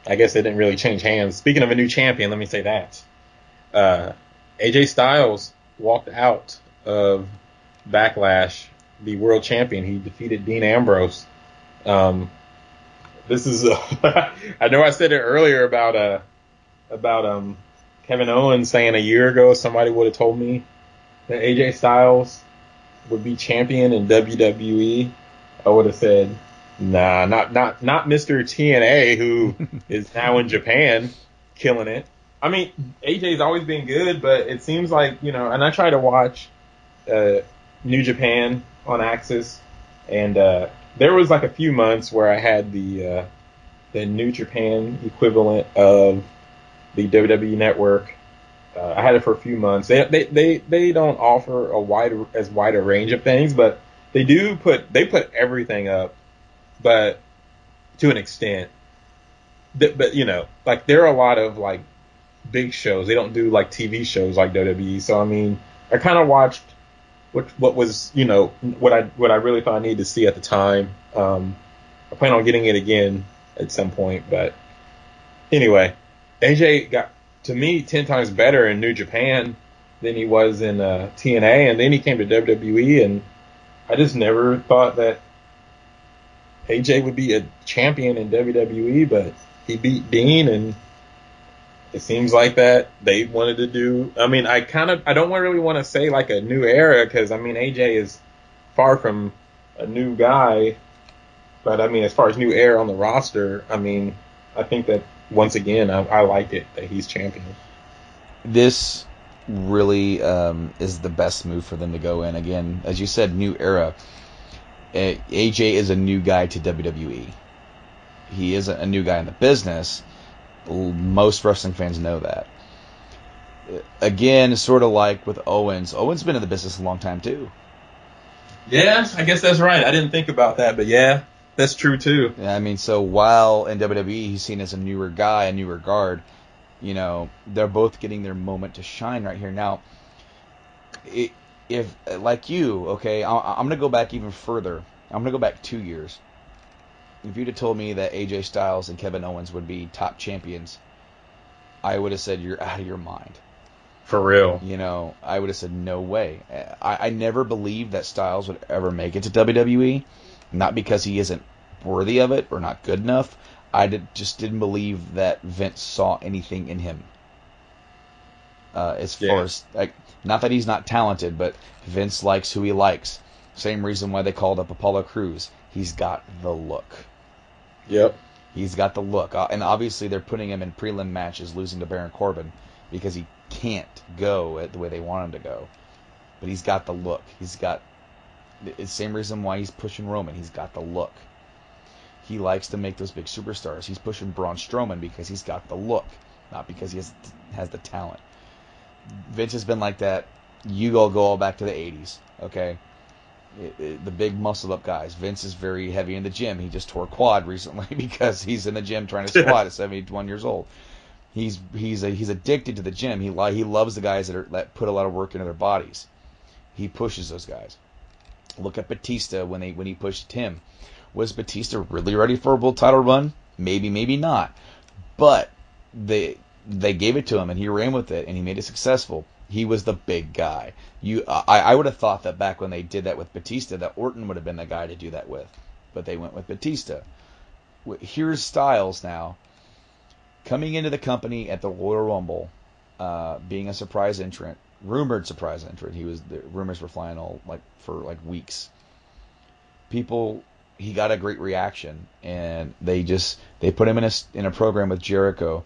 I guess it didn't really change hands. Speaking of a new champion, let me say that. AJ Styles walked out of Backlash, the world champion. He defeated Dean Ambrose. This is, I know I said it earlier about Kevin Owens saying a year ago somebody would have told me that AJ Styles would be champion in WWE. I would have said, nah, not Mr. TNA, who is now in Japan killing it. I mean, AJ's always been good, but it seems like, and I try to watch New Japan on Access, and there was like a few months where I had the New Japan equivalent of the WWE Network. I had it for a few months. They don't offer as wide a range of things, but they put everything up, but to an extent. But like there are a lot of like big shows. They don't do like TV shows like WWE. So I mean, I kind of watched what was what I really thought I needed to see at the time. I plan on getting it again at some point, but anyway, AJ got, to me, 10 times better in New Japan than he was in TNA, and then he came to WWE, and I just never thought that AJ would be a champion in WWE, but he beat Dean, and it seems like that they wanted to do, I mean, I don't really want to say like a new era, because I mean, AJ is far from a new guy, but I mean, as far as new era on the roster, I mean, I think that once again, I like it that he's champion. This really is the best move for them to go in. Again, as you said, new era. AJ is a new guy to WWE. He isn't a new guy in the business. Most wrestling fans know that. Again, sort of like with Owens. Owens been in the business a long time too. Yeah, I guess that's right. I didn't think about that, but yeah, that's true too. Yeah, I mean, so while in WWE he's seen as a newer guy, a newer guard, you know, they're both getting their moment to shine right here. Now, if like you, okay, I'm going to go back even further. I'm going to go back 2 years. If you'd have told me that AJ Styles and Kevin Owens would be top champions, I would have said you're out of your mind. For real. You know, I would have said no way. I never believed that Styles would ever make it to WWE, not because he isn't worthy of it or not good enough. Just didn't believe that Vince saw anything in him. As far as, like, not that he's not talented, but Vince likes who he likes. Same reason why they called up Apollo Crews. He's got the look. Yep. He's got the look. And obviously they're putting him in prelim matches, losing to Baron Corbin, because he can't go the way they want him to go. But he's got the look. He's got the same reason why he's pushing Roman. He's got the look. He likes to make those big superstars. He's pushing Braun Strowman because he's got the look, not because he has the talent. Vince has been like that. You all go all back to the 80s, okay? The big muscle-up guys. Vince is very heavy in the gym. He just tore quad recently because he's in the gym trying to squat at 71 years old. He's addicted to the gym. He loves the guys that put a lot of work into their bodies. He pushes those guys. Look at Batista when he pushed him. Was Batista really ready for a world title run? Maybe, maybe not. But they gave it to him, and he ran with it, and he made it successful. He was the big guy. I would have thought that back when they did that with Batista, that Orton would have been the guy to do that with. But they went with Batista. Here's Styles now, coming into the company at the Royal Rumble, being a surprise entrant, rumored surprise entrant. The rumors were flying for weeks. He got a great reaction, and they put him in a program with Jericho.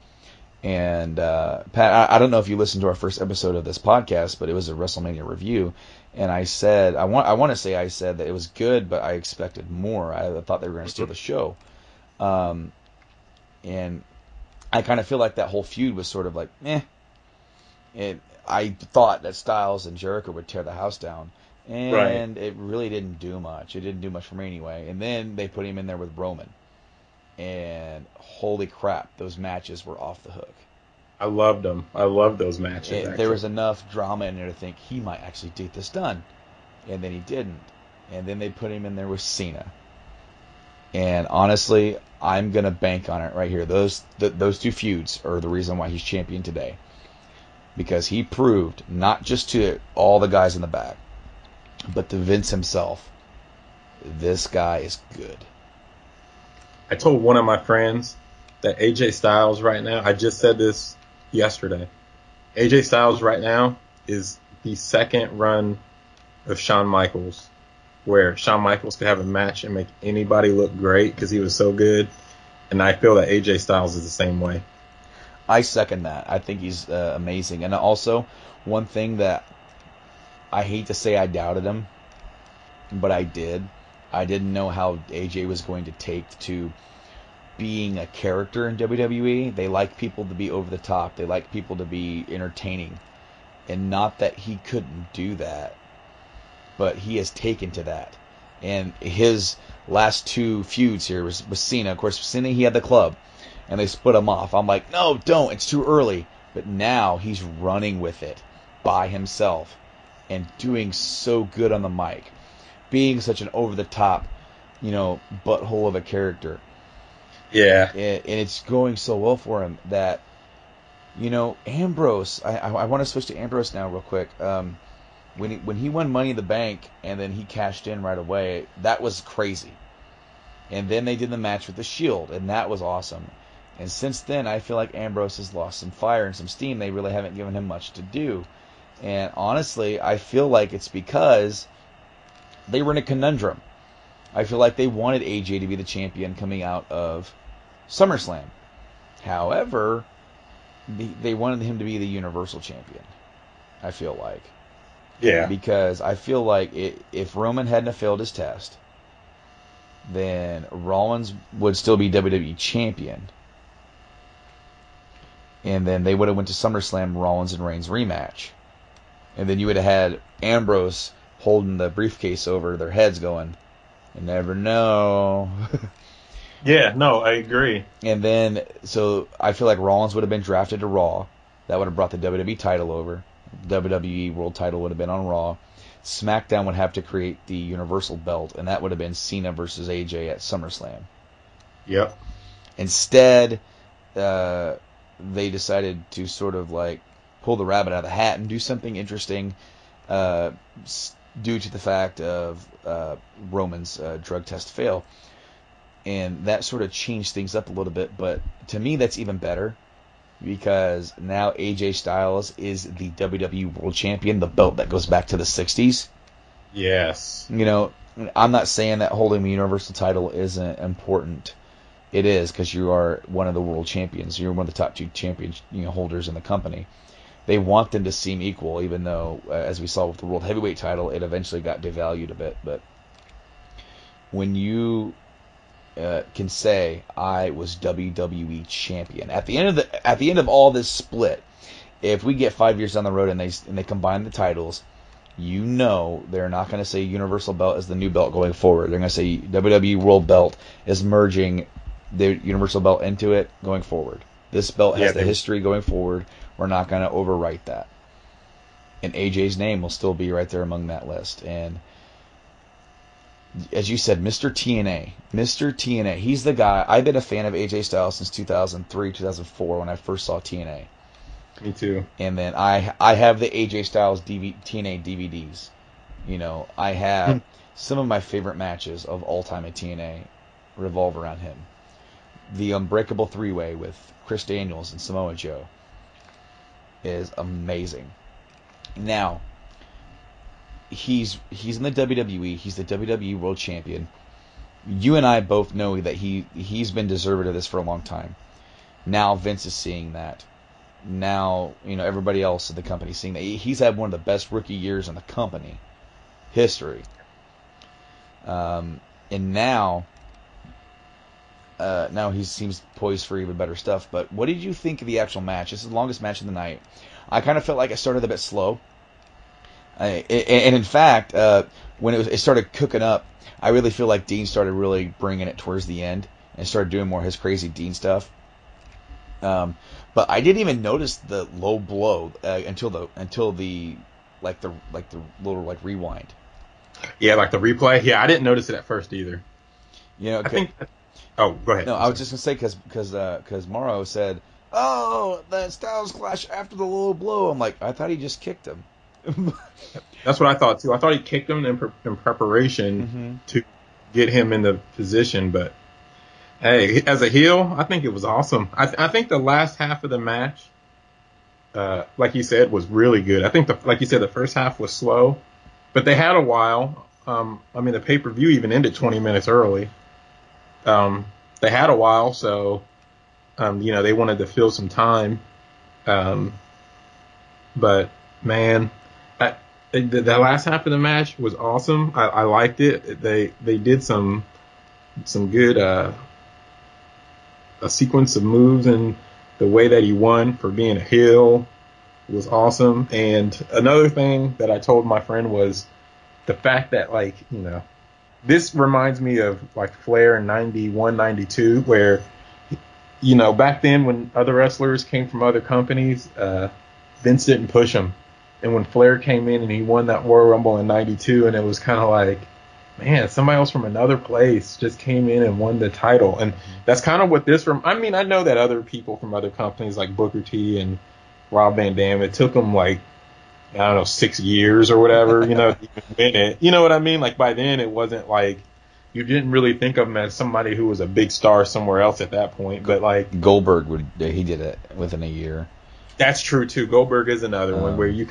And Pat, I don't know if you listened to our first episode of this podcast, but it was a WrestleMania review, and I said I want to say I said that it was good, but I expected more. I thought they were going to steal the show, and I kind of feel like that whole feud was sort of like meh. I thought that Styles and Jericho would tear the house down, and It really didn't do much. It didn't do much for me anyway. And then they put him in there with Roman. And holy crap, those matches were off the hook. I loved them. I loved those matches. There was enough drama in there to think he might actually get this done. And then he didn't. And then they put him in there with Cena. And honestly, I'm going to bank on it right here. Those two feuds are the reason why he's champion today. Because he proved, not just to all the guys in the back, but to Vince himself, this guy is good. I told one of my friends that AJ Styles right now, I just said this yesterday, AJ Styles right now is the second run of Shawn Michaels, where Shawn Michaels could have a match and make anybody look great because he was so good. And I feel that AJ Styles is the same way. I second that. I think he's amazing. And also, one thing that I hate to say I doubted him, but I did. I didn't know how AJ was going to take to being a character in WWE. They like people to be over the top. They like people to be entertaining. And not that he couldn't do that, but he has taken to that. And his last two feuds here was Cena. Of course, Cena, he had the club, and they split him off. I'm like, no, don't. It's too early. But now he's running with it by himself and doing so good on the mic. Being such an over-the-top, butthole of a character. Yeah. And it's going so well for him that, Ambrose, I want to switch to Ambrose now real quick. When he won Money in the Bank and then he cashed in right away, that was crazy. And then they did the match with the Shield, and that was awesome. And since then, I feel like Ambrose has lost some fire and some steam. They really haven't given him much to do. And honestly, I feel like it's because they were in a conundrum. I feel like they wanted AJ to be the champion coming out of SummerSlam. However, they wanted him to be the Universal Champion, I feel like. Yeah. Because I feel like if Roman hadn't have failed his test, then Rollins would still be WWE Champion. And then they would have went to SummerSlam, Rollins and Reigns rematch. And then you would have had Ambrose holding the briefcase over their heads going, you never know. Yeah, no, I agree. And then, so I feel like Rollins would have been drafted to Raw. That would have brought the WWE title over. WWE World title would have been on Raw. SmackDown would have to create the Universal belt, and that would have been Cena versus AJ at SummerSlam. Yep. Instead, they decided to sort of like pull the rabbit out of the hat and do something interesting due to the fact of Roman's drug test fail. And that sort of changed things up a little bit, but to me that's even better because now AJ Styles is the WWE World Champion, the belt that goes back to the 60s. Yes. You know, I'm not saying that holding the Universal title isn't important. It is, because you are one of the world champions. You're one of the top two champion holders in the company. They want them to seem equal, even though, as we saw with the World Heavyweight title, it eventually got devalued a bit. But when you can say, I was WWE champion, at the end of all this split, if we get 5 years down the road and they combine the titles, you know they're not going to say Universal belt is the new belt going forward. They're going to say WWE World belt is merging the Universal belt into it going forward. This belt has the history going forward. We're not going to overwrite that. And AJ's name will still be right there among that list. And as you said, Mr. TNA, he's the guy. I've been a fan of AJ Styles since 2003, 2004 when I first saw TNA. Me too. And then I have the AJ Styles TNA DVDs. You know, I have some of my favorite matches of all time at TNA revolve around him. The Unbreakable 3-Way with Chris Daniels and Samoa Joe is amazing. Now, he's in the WWE. He's the WWE World Champion. You and I both know that he's been deserving of this for a long time. Now Vince is seeing that. Now, everybody else in the company is seeing that. He's had one of the best rookie years in the company history. And now he seems poised for even better stuff. But what did you think of the actual match? This is the longest match of the night. I kind of felt like it started a bit slow. And in fact, when it started cooking up, I really feel like Dean started really bringing it towards the end and started doing more of his crazy Dean stuff. But I didn't even notice the low blow until the little rewind. Yeah, like the replay. Yeah, I didn't notice it at first either. I think. Oh, go ahead. No, I was just gonna say because Morrow said, "Oh, the Styles Clash after the low blow." I'm like, I thought he just kicked him. That's what I thought too. I thought he kicked him in preparation to get him in the position. But hey, as a heel, I think it was awesome. I think the last half of the match, like you said, was really good. I think like you said, the first half was slow, but they had a while. The pay-per-view even ended 20 minutes early. They had a while, so they wanted to fill some time. But man, the last half of the match was awesome. I liked it. They did some good a sequence of moves, and the way that he won for being a heel was awesome. And another thing that I told my friend was the fact that this reminds me of like Flair in 91, 92, where back then when other wrestlers came from other companies, Vince didn't push them. And when Flair came in and he won that Royal Rumble in 92, and it was kind of like, man, somebody else from another place just came in and won the title. And that's kind of what this I know that other people from other companies like Booker T and Rob Van Dam, it took them 6 years or whatever, to even win it. You know what I mean? Like by then it wasn't like, you didn't really think of him as somebody who was a big star somewhere else at that point. But like Goldberg he did it within a year. That's true too. Goldberg is another one where you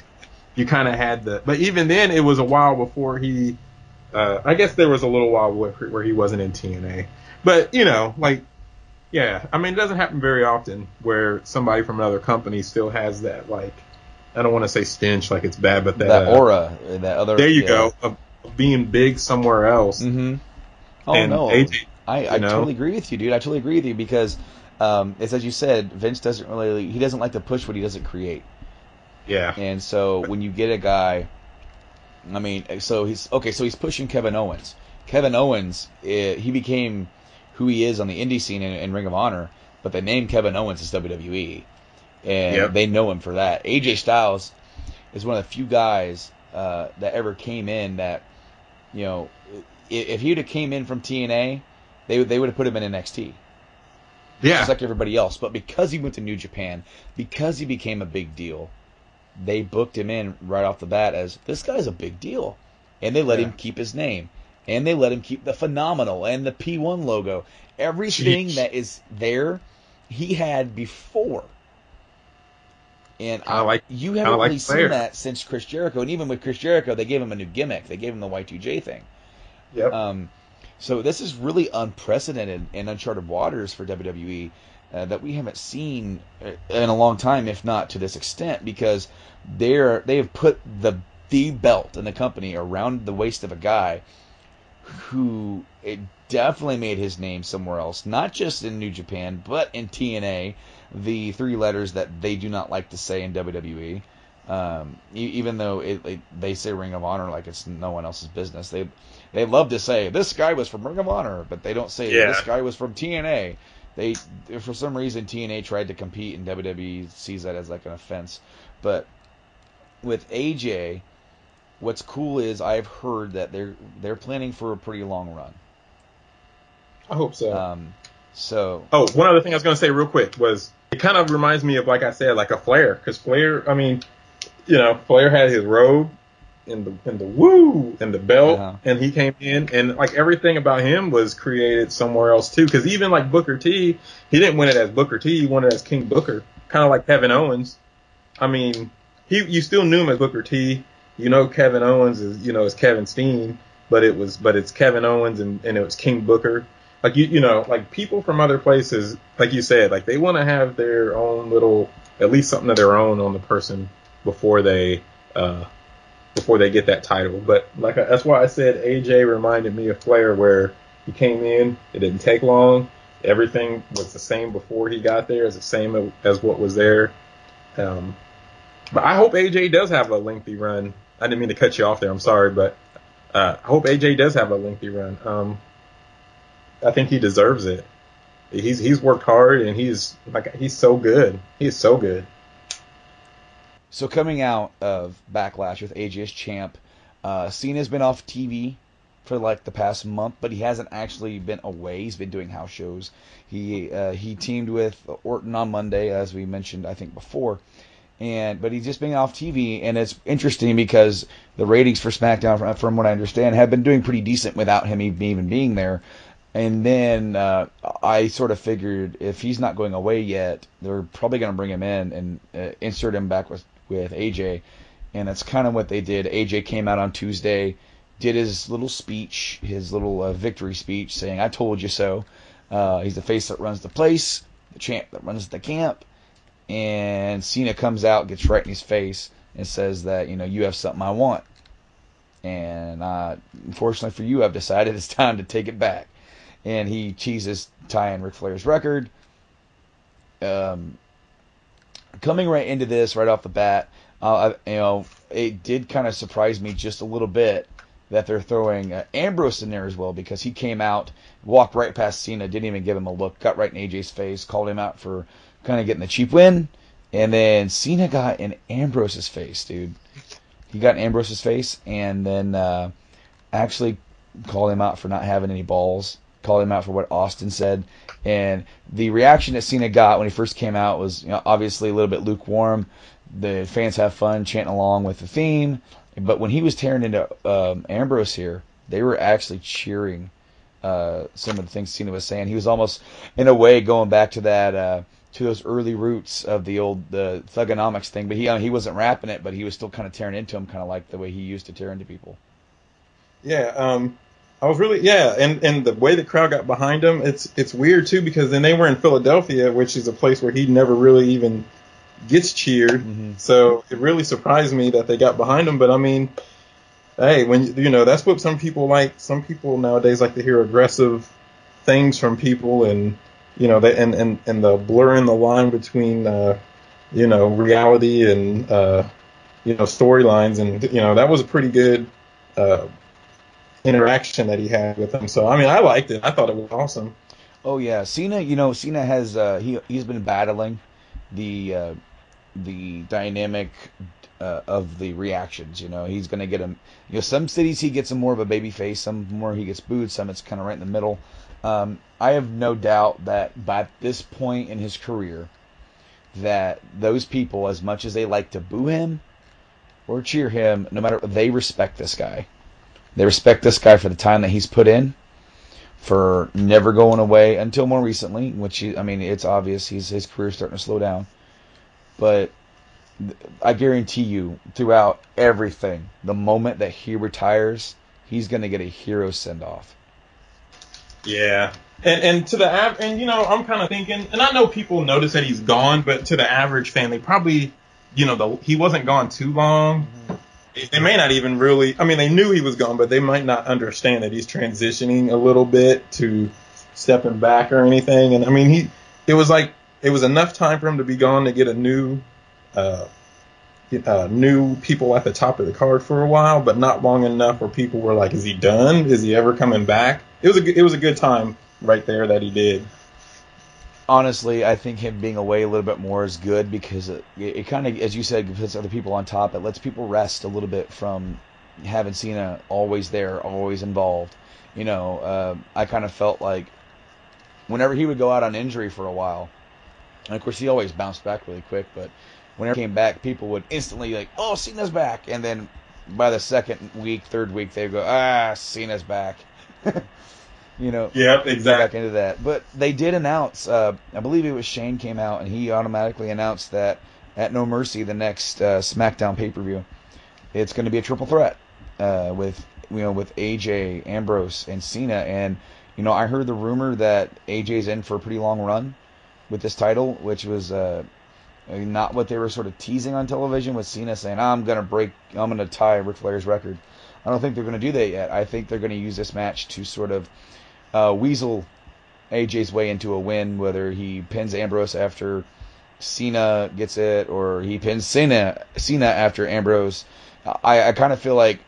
kind of had but even then it was a while before he, I guess there was a little while where he wasn't in TNA. But, Yeah, I mean, it doesn't happen very often where somebody from another company still has that, like, I don't want to say stench like it's bad, but that aura, that other. There you go, of being big somewhere else. Mm-hmm. Oh, and no. AJ, I totally agree with you, dude. I totally agree with you because, it's as you said, Vince doesn't like to push what he doesn't create. Yeah. And so when you get a guy, I mean, so he's pushing Kevin Owens. Kevin Owens, he became who he is on the indie scene in Ring of Honor, but the name Kevin Owens is WWE, and they know him for that. AJ Styles is one of the few guys that ever came in that, you know, if he'd have came in from TNA, they would have put him in NXT. Yeah. Just like everybody else. But because he went to New Japan, because he became a big deal, they booked him in right off the bat as, this guy's a big deal. And they let him keep his name. And they let him keep the Phenomenal and the P1 logo. Everything that is there, he had before. And you haven't really seen that since Chris Jericho. And even with Chris Jericho, they gave him a new gimmick. They gave him the Y2J thing. Yep. So this is really unprecedented and uncharted waters for WWE that we haven't seen in a long time, if not to this extent, because they have put the belt in the company around the waist of a guy who it definitely made his name somewhere else, not just in New Japan, but in TNA, the three letters that they do not like to say in WWE. Even though they say Ring of Honor like it's no one else's business. They love to say, this guy was from Ring of Honor, but they don't say this guy was from TNA. For some reason, TNA tried to compete, and WWE sees that as like an offense. But with AJ, what's cool is I've heard that they're planning for a pretty long run. I hope so. One other thing I was going to say real quick was it kind of reminds me of, like I said, like a Flair. Because Flair, I mean, you know, Flair had his robe and the belt, and he came in, and like everything about him was created somewhere else too. Because even like Booker T, he didn't win it as Booker T, he won it as King Booker, kind of like Kevin Owens. I mean, you still knew him as Booker T. You know, Kevin Owens is Kevin Steen, but it's Kevin Owens and it was King Booker. Like you know, like people from other places, like you said, like they want to have their own little, at least something of their own on the person before they get that title. But like that's why I said AJ reminded me of Flair, where he came in, it didn't take long, everything was the same before he got there, as the same as what was there. But I hope AJ does have a lengthy run. I didn't mean to cut you off there. I'm sorry, but I hope AJ does have a lengthy run. I think he deserves it. He's worked hard, and he's so good. He is so good. So coming out of Backlash with AJ as champ, Cena's been off TV for like the past month, but he hasn't actually been away. He's been doing house shows. He teamed with Orton on Monday, as we mentioned, I think before. But he's just been off TV, and it's interesting because the ratings for SmackDown, from what I understand, have been doing pretty decent without him even being there. And then I sort of figured if he's not going away yet, they're probably going to bring him in and insert him back with AJ. And that's kind of what they did. AJ came out on Tuesday, did his little speech, his little victory speech, saying, "I told you so." He's the face that runs the place, the champ that runs the camp. And Cena comes out, gets right in his face, and says that, you have something I want. And unfortunately for you, I've decided it's time to take it back. And he cheeses tying Ric Flair's record. Coming right into this, right off the bat, it did kind of surprise me just a little bit that they're throwing Ambrose in there as well, because he came out, walked right past Cena, didn't even give him a look, got right in AJ's face, called him out for kind of getting the cheap win, and then Cena got in Ambrose's face, dude. He got in Ambrose's face, and then actually called him out for not having any balls, called him out for what Austin said, and the reaction that Cena got when he first came out was obviously a little bit lukewarm. The fans have fun chanting along with the theme, but when he was tearing into Ambrose here, they were actually cheering some of the things Cena was saying. He was almost, in a way, going back to that to those early roots of the Thugonomics thing, but he wasn't rapping it, but he was still kind of tearing into him, kind of like the way he used to tear into people. Yeah, I was really, and the way the crowd got behind him, it's weird too, because then they were in Philadelphia, which is a place where he never really even gets cheered. Mm-hmm. So it really surprised me that they got behind him. But I mean, hey, when that's what some people like. Some people nowadays like to hear aggressive things from people, and and the blurring the line between reality and storylines, and that was a pretty good interaction that he had with them. So I mean, I liked it. I thought it was awesome. Oh yeah, Cena. Cena has he's been battling the dynamic of the reactions. He's gonna get him. Some cities he gets him more of a baby face, some more he gets booed, some it's kind of right in the middle. I have no doubt that by this point in his career, that those people, as much as they like to boo him or cheer him, no matter, they respect this guy. They respect this guy for the time that he's put in, for never going away until more recently, which, it's obvious his career's starting to slow down. But I guarantee you, throughout everything, the moment that he retires, he's going to get a hero send-off. Yeah. And to the I'm kind of thinking, and I know people notice that he's gone, but to the average fan, they probably, he wasn't gone too long. They may not even really, they knew he was gone, but they might not understand that he's transitioning a little bit to stepping back or anything. And it was enough time for him to be gone to get a new people at the top of the card for a while, but not long enough where people were like, is he done? Is he ever coming back? It was a good time right there that he did. Honestly, I think him being away a little bit more is good, because it kind of, as you said, puts other people on top. It lets people rest a little bit from having Cena always there, always involved. I kind of felt like whenever he would go out on injury for a while, and of course he always bounced back really quick, but whenever he came back, people would instantly like, oh, Cena's back. And then by the second week, third week, they'd go, Cena's back. Yeah, exactly. Back into that. But they did announce, I believe it was Shane came out, and he automatically announced that at No Mercy, the next Smackdown pay-per-view, it's going to be a triple threat with AJ, Ambrose, and Cena. And I heard the rumor that AJ's in for a pretty long run with this title, which was not what they were sort of teasing on television, with Cena saying, I'm going to tie Ric Flair's record. I don't think they're going to do that yet. I think they're going to use this match to sort of weasel AJ's way into a win, whether he pins Ambrose after Cena gets it, or he pins Cena after Ambrose. I kind of feel like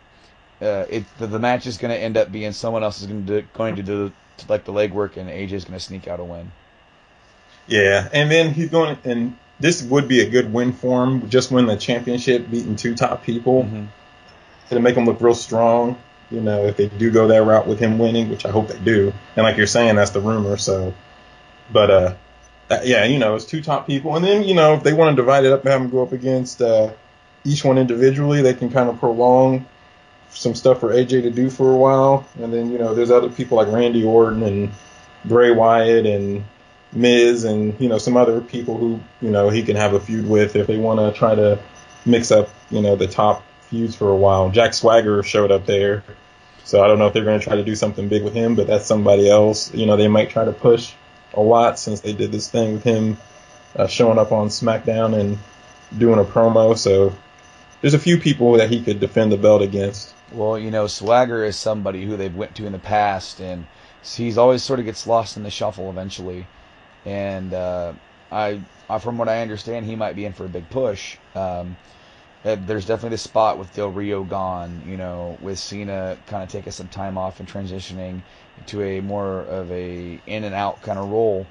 the match is going to end up being someone else is going to do like the legwork, and AJ's going to sneak out a win. Yeah, and then he's going, and this would be a good win for him. Just win the championship, beating two top people. Mm-hmm. It'll make him look real strong. If they do go that route with him winning, which I hope they do. And like you're saying, that's the rumor. So, but it's two top people. And then, if they want to divide it up and have them go up against each one individually, they can kind of prolong some stuff for AJ to do for a while. And then, there's other people like Randy Orton and Bray Wyatt and Miz and, some other people who, he can have a feud with if they want to try to mix up, the top feuds for a while. Jack Swagger showed up there. So I don't know if they're going to try to do something big with him, but that's somebody else. They might try to push a lot since they did this thing with him showing up on Smackdown and doing a promo. So there's a few people that he could defend the belt against. Well, Swagger is somebody who they've went to in the past, and he's always sort of gets lost in the shuffle eventually. And I from what I understand, he might be in for a big push. There's definitely this spot with Del Rio gone, with Cena kind of taking some time off and transitioning to a more of a in and out kind of role.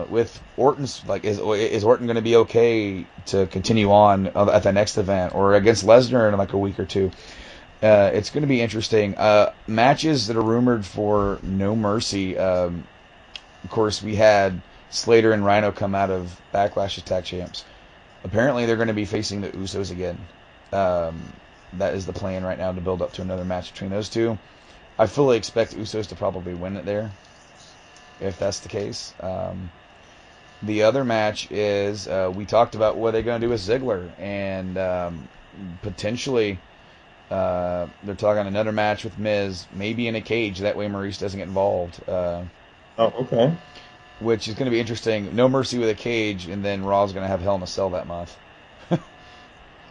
With Orton's, like, is Orton going to be okay to continue on at the next event or against Lesnar in like a week or two? It's going to be interesting. Matches that are rumored for No Mercy. Of course, we had Slater and Rhino come out of Backlash as tag champs. Apparently, they're going to be facing the Usos again. That is the plan right now, to build up to another match between those two. I fully expect Usos to probably win it there, if that's the case. The other match is, we talked about what they're going to do with Ziggler, and potentially They're talking another match with Miz, maybe in a cage. That way Maurice doesn't get involved. Okay. Which is going to be interesting. No Mercy with a cage, and then Raw's going to have Hell in a Cell that month.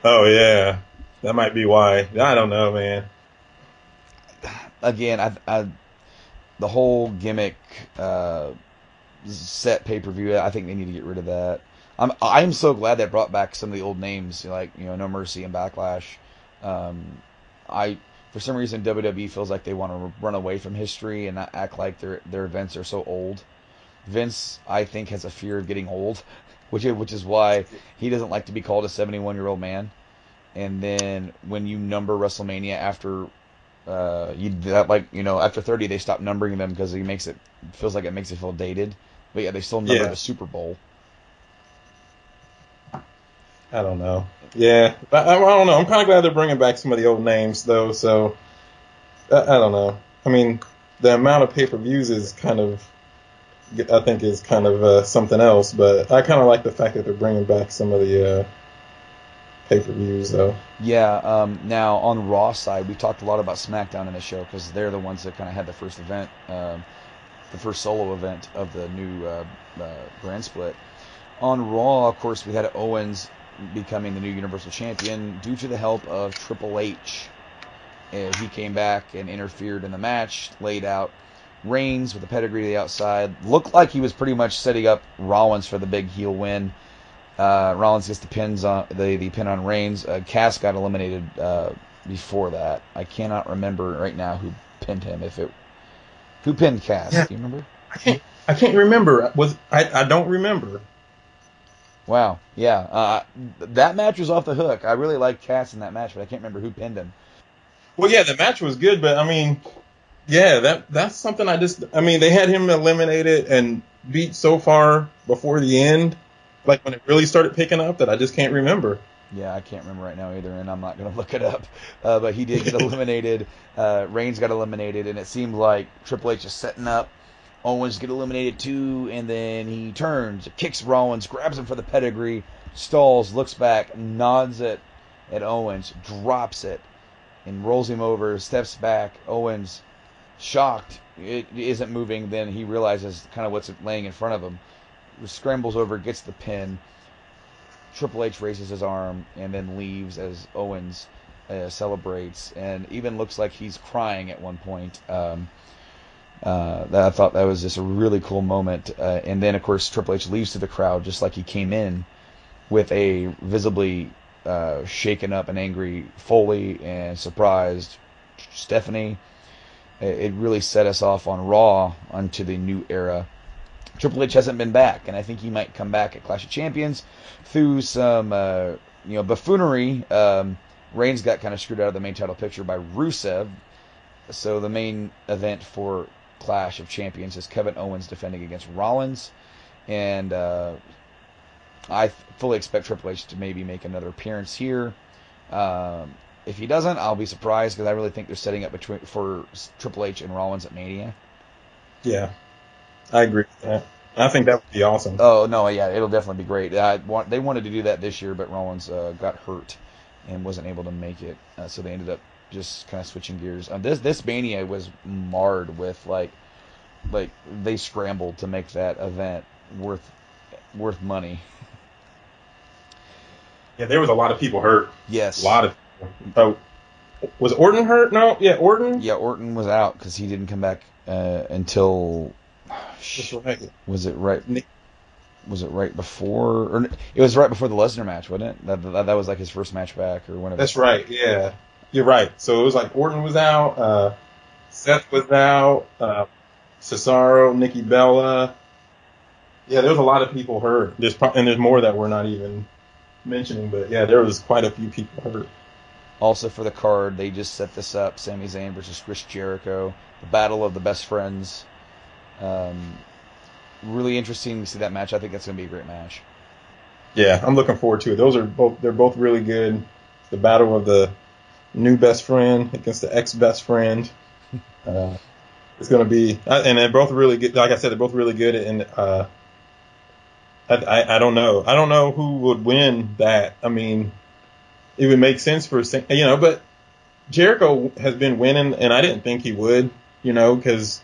Oh, yeah. That might be why. I don't know, man. Again, the whole gimmick set pay-per-view, I think they need to get rid of that. I'm so glad they brought back some of the old names, like No Mercy and Backlash. For some reason, WWE feels like they want to run away from history and not act like their events are so old. Vince, I think, has a fear of getting old, which is why he doesn't like to be called a 71-year-old man. And then when you number WrestleMania after after 30, they stop numbering them because it feels like it makes it feel dated. But yeah, they still number the Super Bowl. I don't know. Yeah, I don't know. I'm kind of glad they're bringing back some of the old names, though. So I don't know. I mean, the amount of pay-per-views is kind of something else. But I kind of like the fact that they're bringing back some of the pay-per-views, though. Yeah. Now on Raw side, we talked a lot about Smackdown in the show because they're the ones that kind of had the first event, the first solo event of the new brand split. On Raw, of course, we had Owens becoming the new Universal Champion due to the help of Triple H. He came back and interfered in the match, laid out Reigns with a pedigree to the outside. Looked like he was pretty much setting up Rollins for the big heel win. Rollins gets the pin on Reigns. Cass got eliminated before that. I cannot remember right now who pinned him. Who pinned Cass? Yeah. Do you remember? I can't remember. I don't remember. Wow, yeah. That match was off the hook. I really liked Cass in that match, but I can't remember who pinned him. Well, yeah, the match was good, but I mean, yeah, that's something they had him eliminated and beat so far before the end, like when it really started picking up, that I just can't remember. Yeah, I can't remember right now either, and I'm not going to look it up. But he did get eliminated. Reigns got eliminated, and it seemed like Triple H is setting up Owens get eliminated too, and then he turns, kicks Rollins, grabs him for the pedigree, stalls, looks back, nods at Owens, drops it, and rolls him over, steps back. Owens, shocked, it isn't moving. Then he realizes kind of what's laying in front of him, scrambles over, gets the pin. Triple H raises his arm and then leaves as Owens celebrates, and even looks like he's crying at one point. I thought that was just a really cool moment. And then, of course, Triple H leaves to the crowd just like he came in, with a visibly shaken up and angry Foley and surprised Stephanie. It really set us off on Raw onto the new era. Triple H hasn't been back, and I think he might come back at Clash of Champions through some buffoonery. Reigns got kind of screwed out of the main title picture by Rusev. So the main event for Clash of Champions is Kevin Owens defending against Rollins, and I fully expect Triple H to maybe make another appearance here. If he doesn't, I'll be surprised, because I really think they're setting up for Triple H and Rollins at Mania. Yeah, I agree with that. I think that would be awesome. Oh, no, yeah, it'll definitely be great. They wanted to do that this year, but Rollins got hurt and wasn't able to make it, so they ended up just kind of switching gears. This Mania was marred with like they scrambled to make that event worth money. Yeah, there was a lot of people hurt. Yes, a lot of people. Oh, was Orton hurt? No, yeah, Orton. Yeah, Orton was out because he didn't come back until. That's right. Was it right? Was it right before? Or it was right before the Lesnar match, wasn't it? That was like his first match back, or one of. That's right. Yeah, you're right. So it was like Orton was out, Seth was out, Cesaro, Nikki Bella. Yeah, there was a lot of people hurt. There's more that we're not even mentioning, but yeah, there was quite a few people hurt. Also for the card, they just set this up: Sami Zayn versus Chris Jericho, the battle of the best friends. Really interesting to see that match. I think that's going to be a great match. Yeah, I'm looking forward to it. They're both really good. The battle of the new best friend against the ex-best friend. It's going to be, and they're both really good. Like I said, they're both really good. And I don't know. I don't know who would win that. I mean, it would make sense for, but Jericho has been winning, and I didn't think he would, because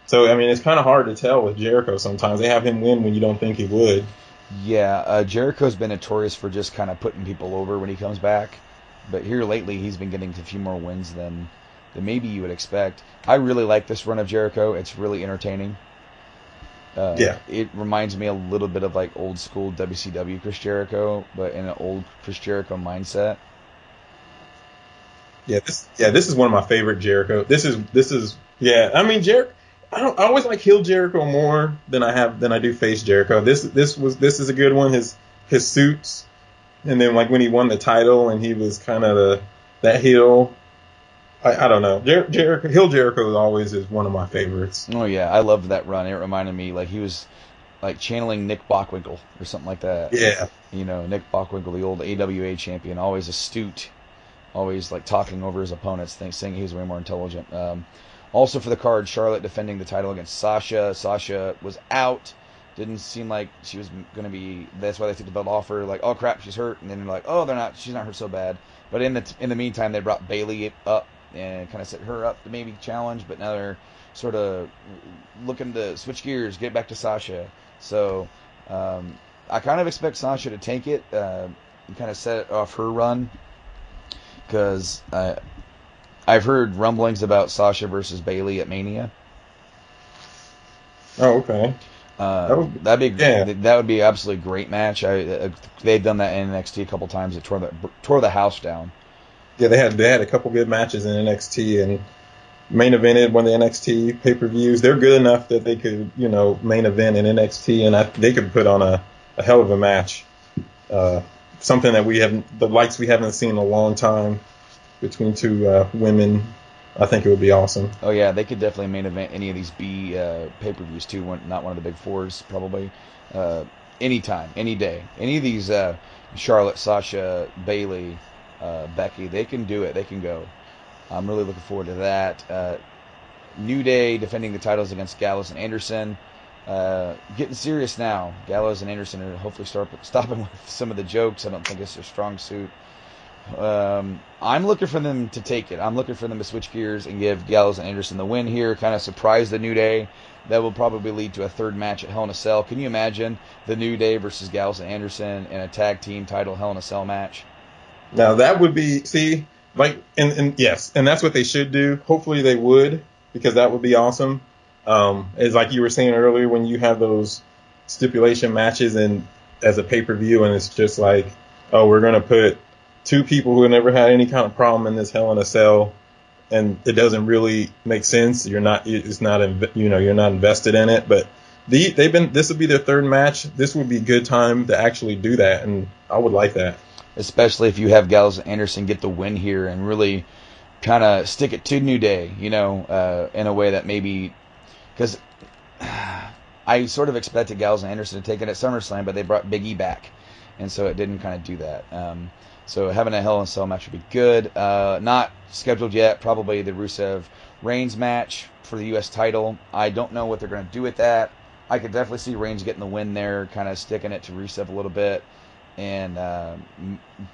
it's kind of hard to tell with Jericho sometimes. They have him win when you don't think he would. Yeah, Jericho's been notorious for just kind of putting people over when he comes back. But here lately, he's been getting a few more wins than maybe you would expect. I really like this run of Jericho. It's really entertaining. It reminds me a little bit of like old school WCW Chris Jericho, but in an old Chris Jericho mindset. This is one of my favorite Jericho. Jericho. I always like heel Jericho more than I do face Jericho. This is a good one. His suits, and then like when he won the title and he was kind of that heel. I don't know. Heel Jericho always is one of my favorites. Oh yeah, I loved that run. It reminded me like he was like channeling Nick Bockwinkel or something like that. Yeah. Nick Bockwinkel, the old AWA champion, always astute, always like talking over his opponents, saying he was way more intelligent. Also for the card, Charlotte defending the title against Sasha. Sasha was out. Didn't seem like she was going to be. That's why they took the belt off her. Like, oh crap, she's hurt. And then they're like, oh, they're not. She's not hurt so bad. But in the meantime, they brought Bayley up and kind of set her up to maybe challenge. But now they're sort of looking to switch gears, get back to Sasha. So I kind of expect Sasha to take it and kind of set it off her run, because I've heard rumblings about Sasha versus Bayley at Mania. Oh, okay. That would be an absolutely great match. They've done that in NXT a couple times. It tore the house down. Yeah, they had a couple good matches in NXT and main evented one of the NXT pay-per-views. They're good enough that they could, main event in NXT, and they could put on a hell of a match. Something that we haven't seen in a long time between two women. I think it would be awesome. Oh yeah, they could definitely main event any of these B pay-per-views too. Not one of the big fours, probably. Anytime, any day, any of these Charlotte, Sasha, Bayley, Becky, they can do it. They can go. I'm really looking forward to that. New Day defending the titles against Gallows and Anderson. Getting serious now. Gallows and Anderson are hopefully stopping with some of the jokes. I don't think it's their strong suit. I'm looking for them to take it. I'm looking for them to switch gears and give Gallows and Anderson the win here, kind of surprise the New Day. That will probably lead to a third match at Hell in a Cell. Can you imagine the New Day versus Gallows and Anderson in a tag team title Hell in a Cell match? Now that would be, yes, and that's what they should do. Hopefully they would, because that would be awesome. It's like you were saying earlier, when you have those stipulation matches and as a pay-per-view, and it's just like, oh, we're going to put two people who have never had any kind of problem in this Hell in a Cell, and it doesn't really make sense. You're not invested in it. But this would be their third match. This would be a good time to actually do that, and I would like that. Especially if you have Gallows and Anderson get the win here and really kind of stick it to New Day, in a way that maybe, because I sort of expected Gallows and Anderson to take it at SummerSlam, but they brought Big E back, and so it didn't kind of do that. So having a Hell in a Cell match would be good. Not scheduled yet. Probably the Rusev Reigns match for the U.S. title. I don't know what they're going to do with that. I could definitely see Reigns getting the win there, kind of sticking it to Rusev a little bit, and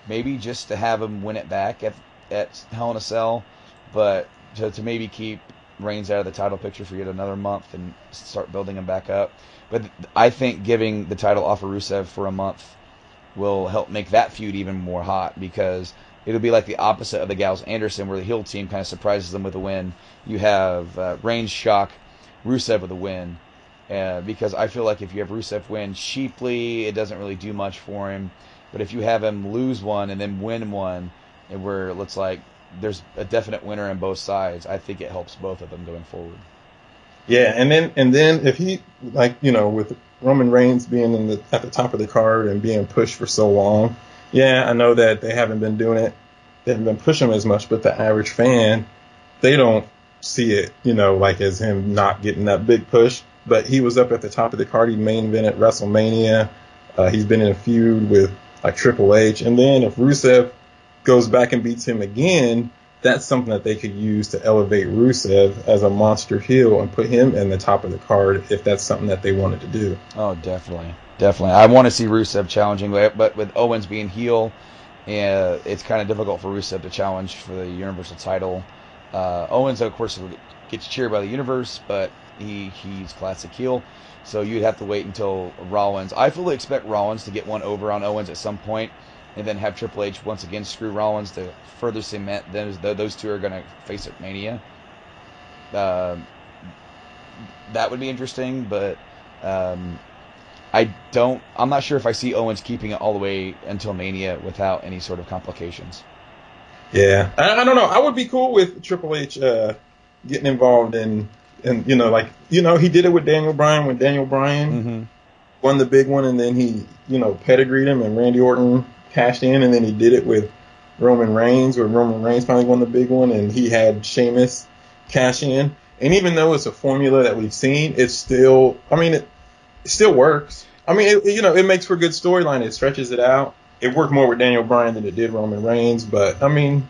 maybe just to have him win it back at Hell in a Cell, but to maybe keep Reigns out of the title picture for yet another month and start building him back up. But I think giving the title off of Rusev for a month will help make that feud even more hot, because it'll be like the opposite of the Gallows Anderson, where the heel team kind of surprises them with a win. You have Reigns shock Rusev with a win, because I feel like if you have Rusev win cheaply, it doesn't really do much for him. But if you have him lose one and then win one, where it looks like there's a definite winner on both sides, I think it helps both of them going forward. Yeah, and then if he, with Roman Reigns being at the top of the card and being pushed for so long, yeah, I know that they haven't been doing it. They haven't been pushing him as much, but the average fan, they don't see it, as him not getting that big push. But he was up at the top of the card. He main evented WrestleMania. He's been in a feud with Triple H. And then if Rusev goes back and beats him again, that's something that they could use to elevate Rusev as a monster heel and put him in the top of the card if that's something that they wanted to do. Oh, definitely. I want to see Rusev challenging, but with Owens being heel and it's kind of difficult for Rusev to challenge for the Universal title. Owens, of course, gets cheered by the universe, but he's classic heel, so you'd have to wait until Rollins. I fully expect Rollins to get one over on Owens at some point, and then have Triple H once again screw Rollins to further cement those two are going to face at Mania. That would be interesting, but I'm not sure if I see Owens keeping it all the way until Mania without any sort of complications. Yeah, I don't know. I would be cool with Triple H getting involved in he did it with Daniel Bryan when Daniel Bryan won the big one, and then he pedigreed him, and Randy Orton cashed in, and then he did it with Roman Reigns, where Roman Reigns finally won the big one, and he had Sheamus cash in. And even though it's a formula that we've seen, it still works. I mean, it makes for a good storyline. It stretches it out. It worked more with Daniel Bryan than it did Roman Reigns, but I mean,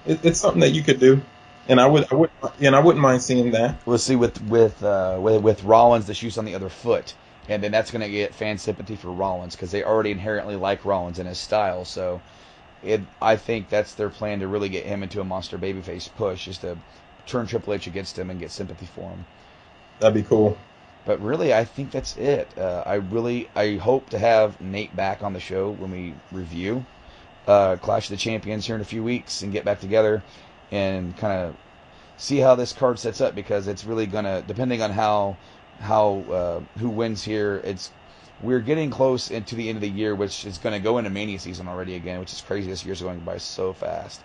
it's something that you could do, and I wouldn't mind seeing that. We'll see with Rollins, the shoe's on the other foot, and then that's going to get fan sympathy for Rollins because they already inherently like Rollins and his style. So, I think that's their plan to really get him into a monster babyface push, is to turn Triple H against him and get sympathy for him. That'd be cool. But really, I think that's it. I hope to have Nate back on the show when we review Clash of the Champions here in a few weeks and get back together and kind of see how this card sets up, because it's really gonna, depending on how who wins here, we're getting close into the end of the year, which is going to go into Mania season already again, which is crazy. This year's going by so fast.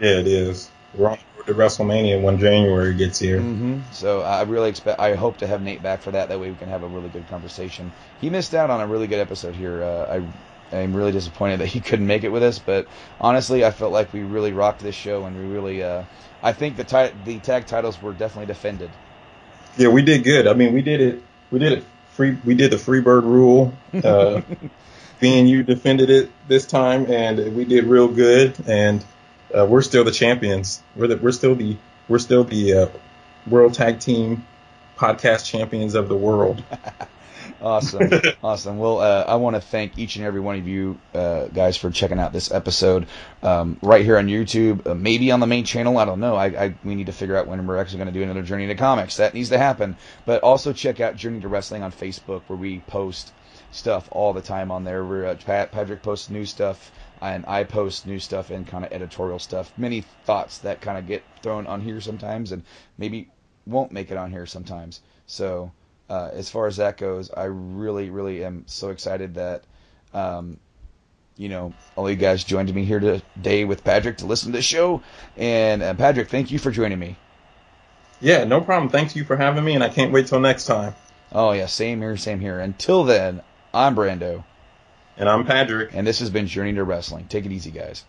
Yeah, it is. We're on to WrestleMania when January gets here. So I hope to have Nate back for that. That way we can have a really good conversation. He missed out on a really good episode here. I'm really disappointed that he couldn't make it with us, but honestly, I felt like we really rocked this show, and we really, I think the tag titles were definitely defended. Yeah, we did good. I mean, we did it free. We did the Freebird rule. Being you defended it this time, and we did real good. And we're still the champions. We're still the World Tag Team Podcast Champions of the world. Awesome. Well, I want to thank each and every one of you guys for checking out this episode right here on YouTube, maybe on the main channel. I don't know. We need to figure out when we're actually going to do another Journey to Comics. That needs to happen. But also check out Journey to Wrestling on Facebook, where we post stuff all the time on there. Patrick posts new stuff, and I post new stuff and kind of editorial stuff. Many thoughts that kind of get thrown on here sometimes, and maybe won't make it on here sometimes. So as far as that goes, I really, really am so excited that, all you guys joined me here today with Patrick to listen to this show. And Patrick, thank you for joining me. Yeah, no problem. Thanks you for having me, and I can't wait till next time. Oh, yeah, same here. Until then, I'm Brando. And I'm Patrick. And this has been Journey to Wrestling. Take it easy, guys.